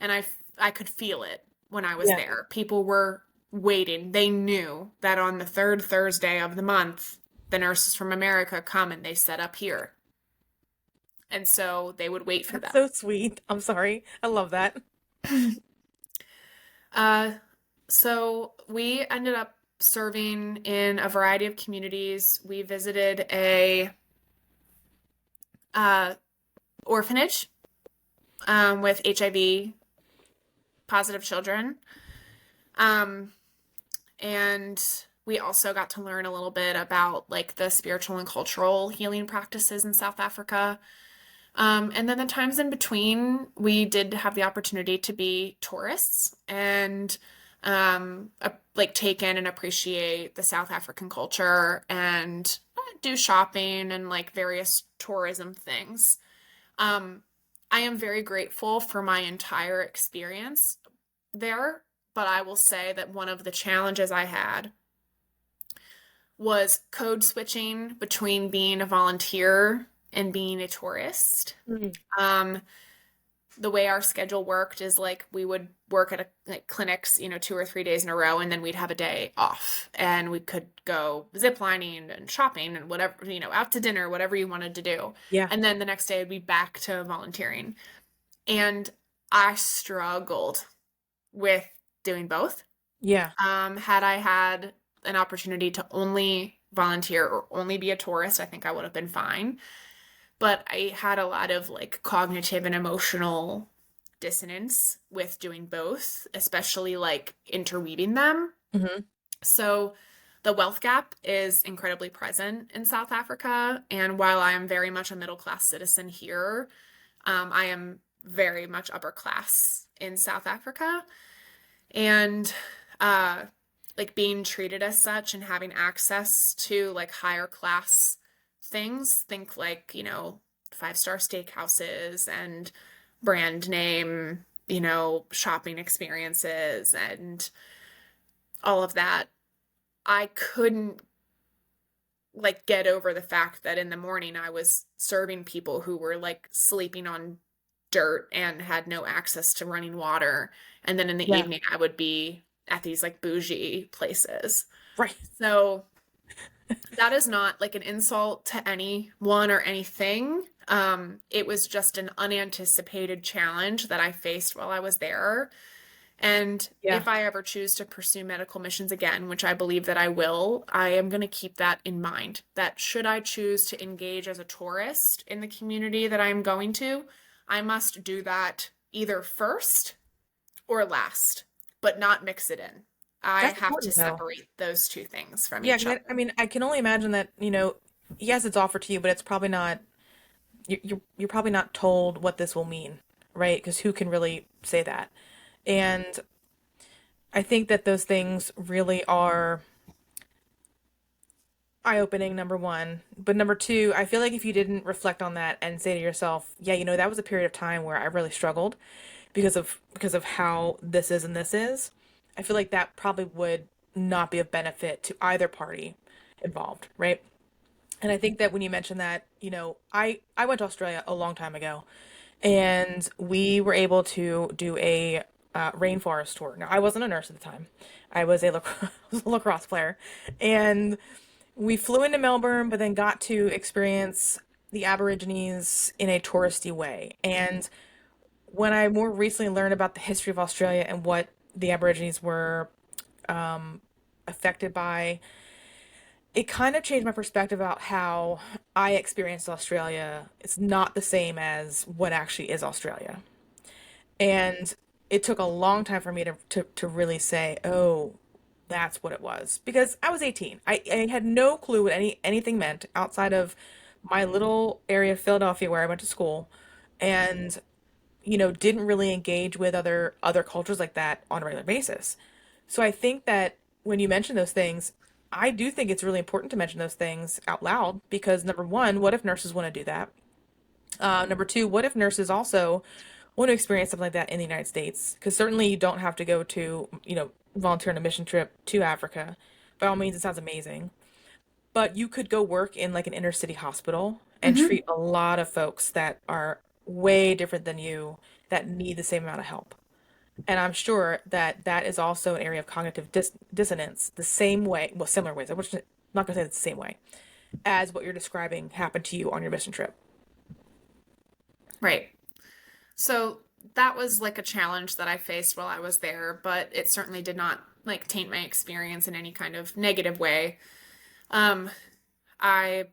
And I could feel it when I was Yeah. there. People were waiting. They knew that on the third Thursday of the month, the nurses from America come and they set up here. And so they would wait for That's them. so sweet. I'm sorry. I love that. Uh, so we ended up serving in a variety of communities. We visited a uh, orphanage with HIV positive children. Um, and we also got to learn a little bit about like the spiritual and cultural healing practices in South Africa. And then the times in between, we did have the opportunity to be tourists and like take in and appreciate the South African culture and do shopping and like various tourism things. Um, I am very grateful for my entire experience there, but I will say that one of the challenges I had was code switching between being a volunteer and being a tourist. Mm. Um, the way our schedule worked is like we would work at like clinics, 2 or 3 days in a row, and then we'd have a day off, and we could go ziplining and shopping and whatever, out to dinner, whatever you wanted to do, Yeah. and then the next day I'd be back to volunteering, and I struggled with doing both. Yeah. Had I had an opportunity to only volunteer or only be a tourist, I think I would have been fine. But I had a lot of like cognitive and emotional dissonance with doing both, especially like interweaving them. Hmm. So the wealth gap is incredibly present in South Africa. And while I am very much a middle class citizen here, I am very much upper class in South Africa. And uh, like being treated as such and having access to like higher class things, think like, five-star steakhouses and brand name, shopping experiences and all of that. I couldn't like get over the fact that in the morning I was serving people who were like sleeping on dirt and had no access to running water. And then in the Yeah. evening, I would be at these like bougie places. Right. So that is not like an insult to anyone or anything. It was just an unanticipated challenge that I faced while I was there. And Yeah. if I ever choose to pursue medical missions again, which I believe that I will, I am going to keep that in mind. That should I choose to engage as a tourist in the community that I'm going to, I must do that either first or last, but not mix it in. I That's have to important though. separate those two things from Yeah, each 'cause other. I mean, I can only imagine that, yes, it's offered to you, but it's probably not, you're probably not told what this will mean, right? Because who can really say that? And I think that those things really are eye-opening, number one. But number two, I feel like if you didn't reflect on that and say to yourself, yeah, that was a period of time where I really struggled because of how this is and this is, I feel like that probably would not be of benefit to either party involved, right? And I think that when you mentioned that, I went to Australia a long time ago, and we were able to do a rainforest tour. Now, I wasn't a nurse at the time. I was a lacrosse player, and we flew into Melbourne, but then got to experience the Aborigines in a touristy way. And when I more recently learned about the history of Australia and what the Aborigines were affected by, it kind of changed my perspective about how I experienced Australia. It's not the same as what actually is Australia. And it took a long time for me to really say, oh, that's what it was. Because I was 18. I had no clue what anything meant outside of my little area of Philadelphia where I went to school. And didn't really engage with other cultures like that on a regular basis. So I think that when you mention those things, I do think it's really important to mention those things out loud because number one, what if nurses want to do that? Number two, what if nurses also want to experience something like that in the United States? Because certainly you don't have to go to, volunteer on a mission trip to Africa. By all means, it sounds amazing. But you could go work in like an inner city hospital and Mhm. treat a lot of folks that are way different than you that need the same amount of help. And I'm sure that that is also an area of cognitive dissonance, the same way, well, similar ways. I'm not going to say it's the same way as what you're describing happened to you on your mission trip. Right. So that was like a challenge that I faced while I was there, but it certainly did not like taint my experience in any kind of negative way. Um, I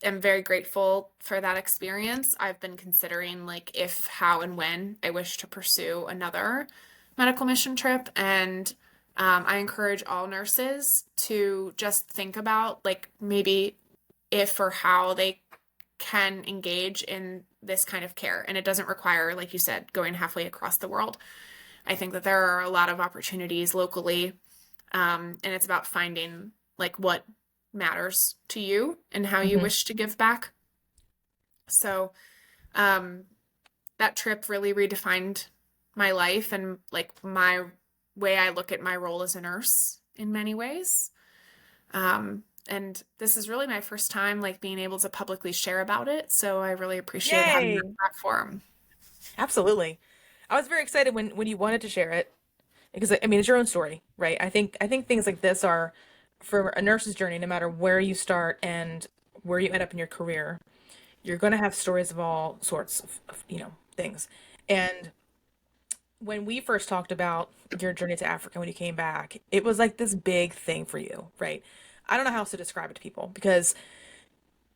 am very grateful for that experience. I've been considering like if, how, and when I wish to pursue another medical mission trip, and I encourage all nurses to just think about like maybe if or how they can engage in this kind of care. And it doesn't require, like you said, going halfway across the world. I think that there are a lot of opportunities locally, and it's about finding like what matters to you and how you Hmm. wish to give back. So, um, that trip really redefined my life and like my way I look at my role as a nurse in many ways. And this is really my first time like being able to publicly share about it. So I really appreciate having that Yay! platform. Absolutely. I was very excited when you wanted to share it because I mean it's your own story, right? I think things like this are for a nurse's journey, no matter where you start and where you end up in your career, you're going to have stories of all sorts of things. And when we first talked about your journey to Africa when you came back, it was like this big thing for you, right? I don't know how else to describe it to people because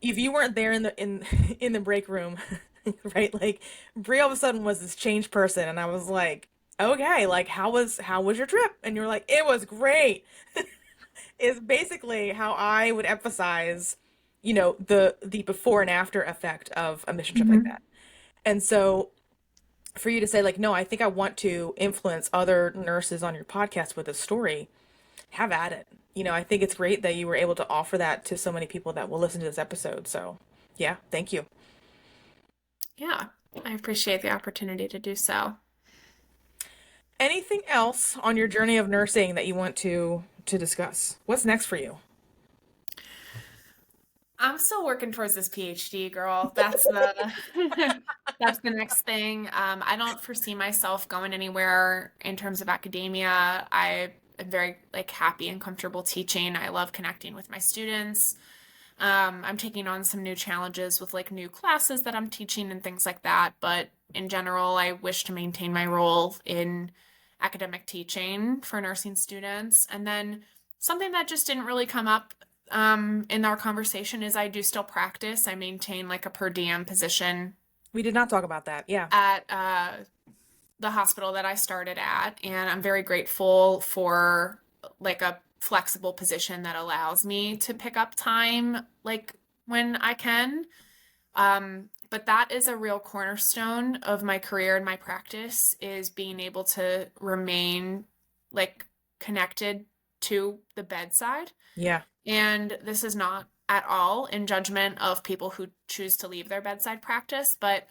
if you weren't there in the in the break room, right? Like Brie all of a sudden was this changed person, and I was like, okay, like how was your trip? And you're like, it was great. Is basically how I would emphasize, the before and after effect of a mission trip like Mhm. that. And so for you to say like, no, I think I want to influence other nurses on your podcast with a story, have at it. I think it's great that you were able to offer that to so many people that will listen to this episode. So, yeah, thank you. Yeah, I appreciate the opportunity to do so. Anything else on your journey of nursing that you want to discuss? What's next for you? I'm still working towards this PhD, girl. That's the that's the next thing. I don't foresee myself going anywhere in terms of academia. I am very like happy and comfortable teaching. I love connecting with my students. I'm taking on some new challenges with like new classes that I'm teaching and things like that. But in general, I wish to maintain my role in academic teaching for nursing students. And then something that just didn't really come up in our conversation is I do still practice. I maintain like a per diem position We did not talk about that. Yeah. at the hospital that I started at, and I'm very grateful for like a flexible position that allows me to pick up time like when I can. But that is a real cornerstone of my career and my practice is being able to remain like connected to the bedside. Yeah. And this is not at all in judgment of people who choose to leave their bedside practice, but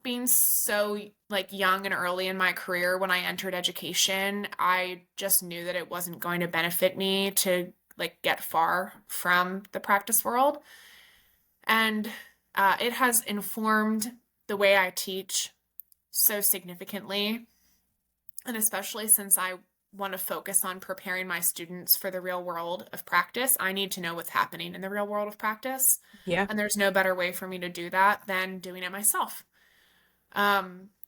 being so like young and early in my career when I entered education, I just knew that it wasn't going to benefit me to like get far from the practice world. And it has informed the way I teach so significantly. And especially since I want to focus on preparing my students for the real world of practice, I need to know what's happening in the real world of practice. Yeah. And there's no better way for me to do that than doing it myself.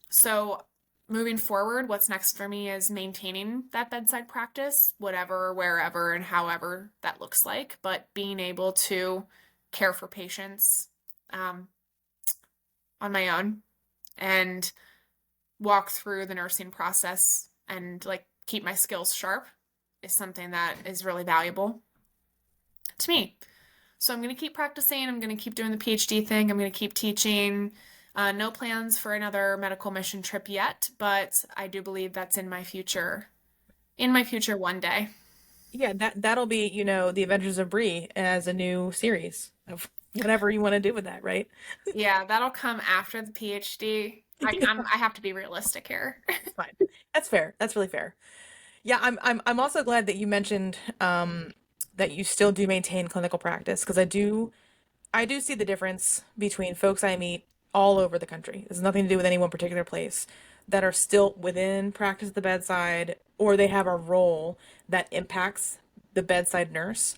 So moving forward, what's next for me is maintaining that bedside practice, whatever, wherever, and however that looks like, but being able to care for patients um, on my own and walk through the nursing process and like keep my skills sharp is something that is really valuable to me. So I'm going to keep practicing. I'm going to keep doing the PhD thing. I'm going to keep teaching. No plans for another medical mission trip yet, but I do believe that's in my future. In my future one day. Yeah, that'll be, The Adventures of Bree as a new series of whatever you want to do with that, right? Yeah, that'll come after the PhD. I have to be realistic here. That's fine. That's fair. That's really fair. Yeah, I'm also glad that you mentioned that you still do maintain clinical practice because I do see the difference between folks I meet all over the country. It's nothing to do with any one particular place that are still within practice at the bedside or they have a role that impacts the bedside nurse,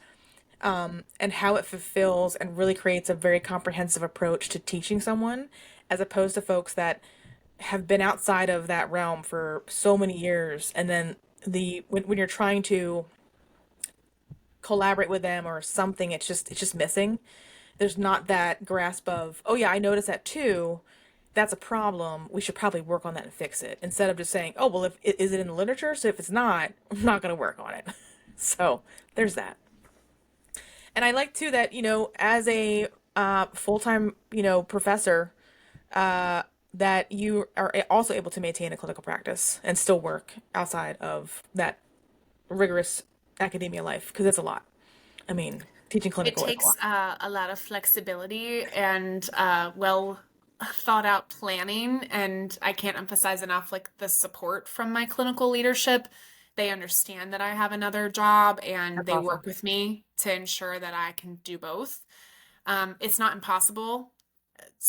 and how it fulfills and really creates a very comprehensive approach to teaching someone as opposed to folks that have been outside of that realm for so many years and then when you're trying to collaborate with them or something, it's just missing. There's not that grasp of, oh yeah, I noticed that too. That's a problem. We should probably work on that and fix it. Instead of just saying, oh well, if is it in the literature? So if it's not, I'm not going to work on it. So there's that. And I like too that as a full-time professor, that you are also able to maintain a clinical practice and still work outside of that rigorous academia life because it's a lot. I mean, teaching It clinical is a takes lot. a lot of flexibility and well thought out planning, and I can't emphasize enough like the support from my clinical leadership. They understand that I have another job and That's they awesome. work with me to ensure that I can do both. It's not impossible.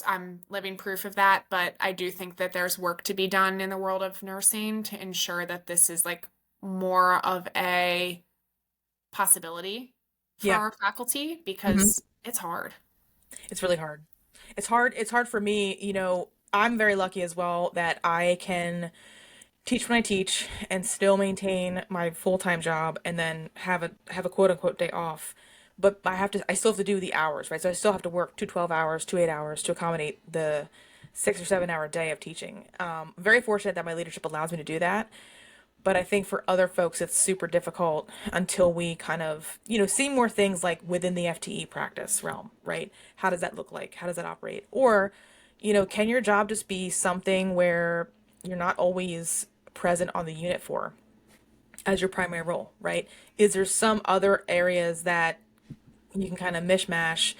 I'm living proof of that, but I do think that there's work to be done in the world of nursing to ensure that this is like more of a possibility for Yeah. our faculty Hmm. because it's hard. It's really hard. It's hard for me. I'm very lucky as well that I can teach when I teach and still maintain my full-time job and then have a quote unquote day off. But I still have to do the hours, right? So I still have to work 2 12 hours, 2 8 hours to accommodate the 6 or 7 hour day of teaching. Very fortunate that my leadership allows me to do that. But I think for other folks, it's super difficult until we kind of, see more things like within the FTE practice realm, right? How does that look like? How does that operate? Or, can your job just be something where you're not always present on the unit for as your primary role, right? Is there some other areas that you can kind of mishmash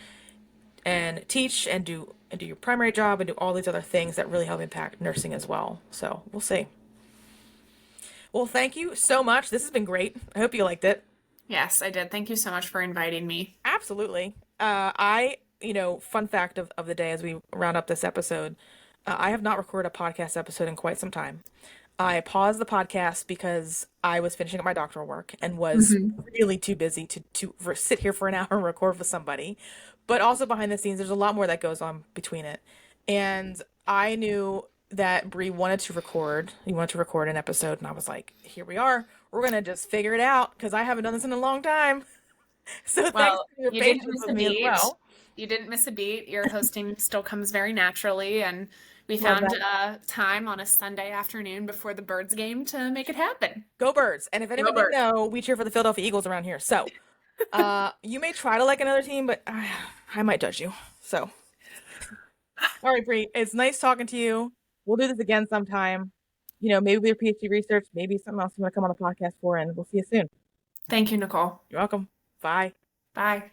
and teach and do your primary job and do all these other things that really help impact nursing as well? So we'll see. Well, thank you so much. This has been great. I hope you liked it. Yes, I did. Thank you so much for inviting me. Absolutely. Fun fact of the day as we round up this episode, I have not recorded a podcast episode in quite some time. I paused the podcast because I was finishing up my doctoral work and was Hmm. really too busy sit here for an hour and record with somebody. But also behind the scenes, there's a lot more that goes on between it. And I knew that Bree wanted to record. You wanted to record an episode, and I was like, here we are. We're gonna just figure it out because I haven't done this in a long time. So thanks Well, for your you didn't patience miss with a me as beat. well. You didn't miss a beat. Your hosting still comes very naturally, and we Love found that. time on a Sunday afternoon before the Birds game to make it happen. Go Birds. And if Go anyone didn't Birds. know, we cheer for the Philadelphia Eagles around here. So, you may try to like another team, but I might judge you. So, all right, Bree, it's nice talking to you. We'll do this again sometime. Maybe with your PhD research, maybe something else you want to come on the podcast for, and we'll see you soon. Thank you, Nicole. You're welcome. Bye. Bye.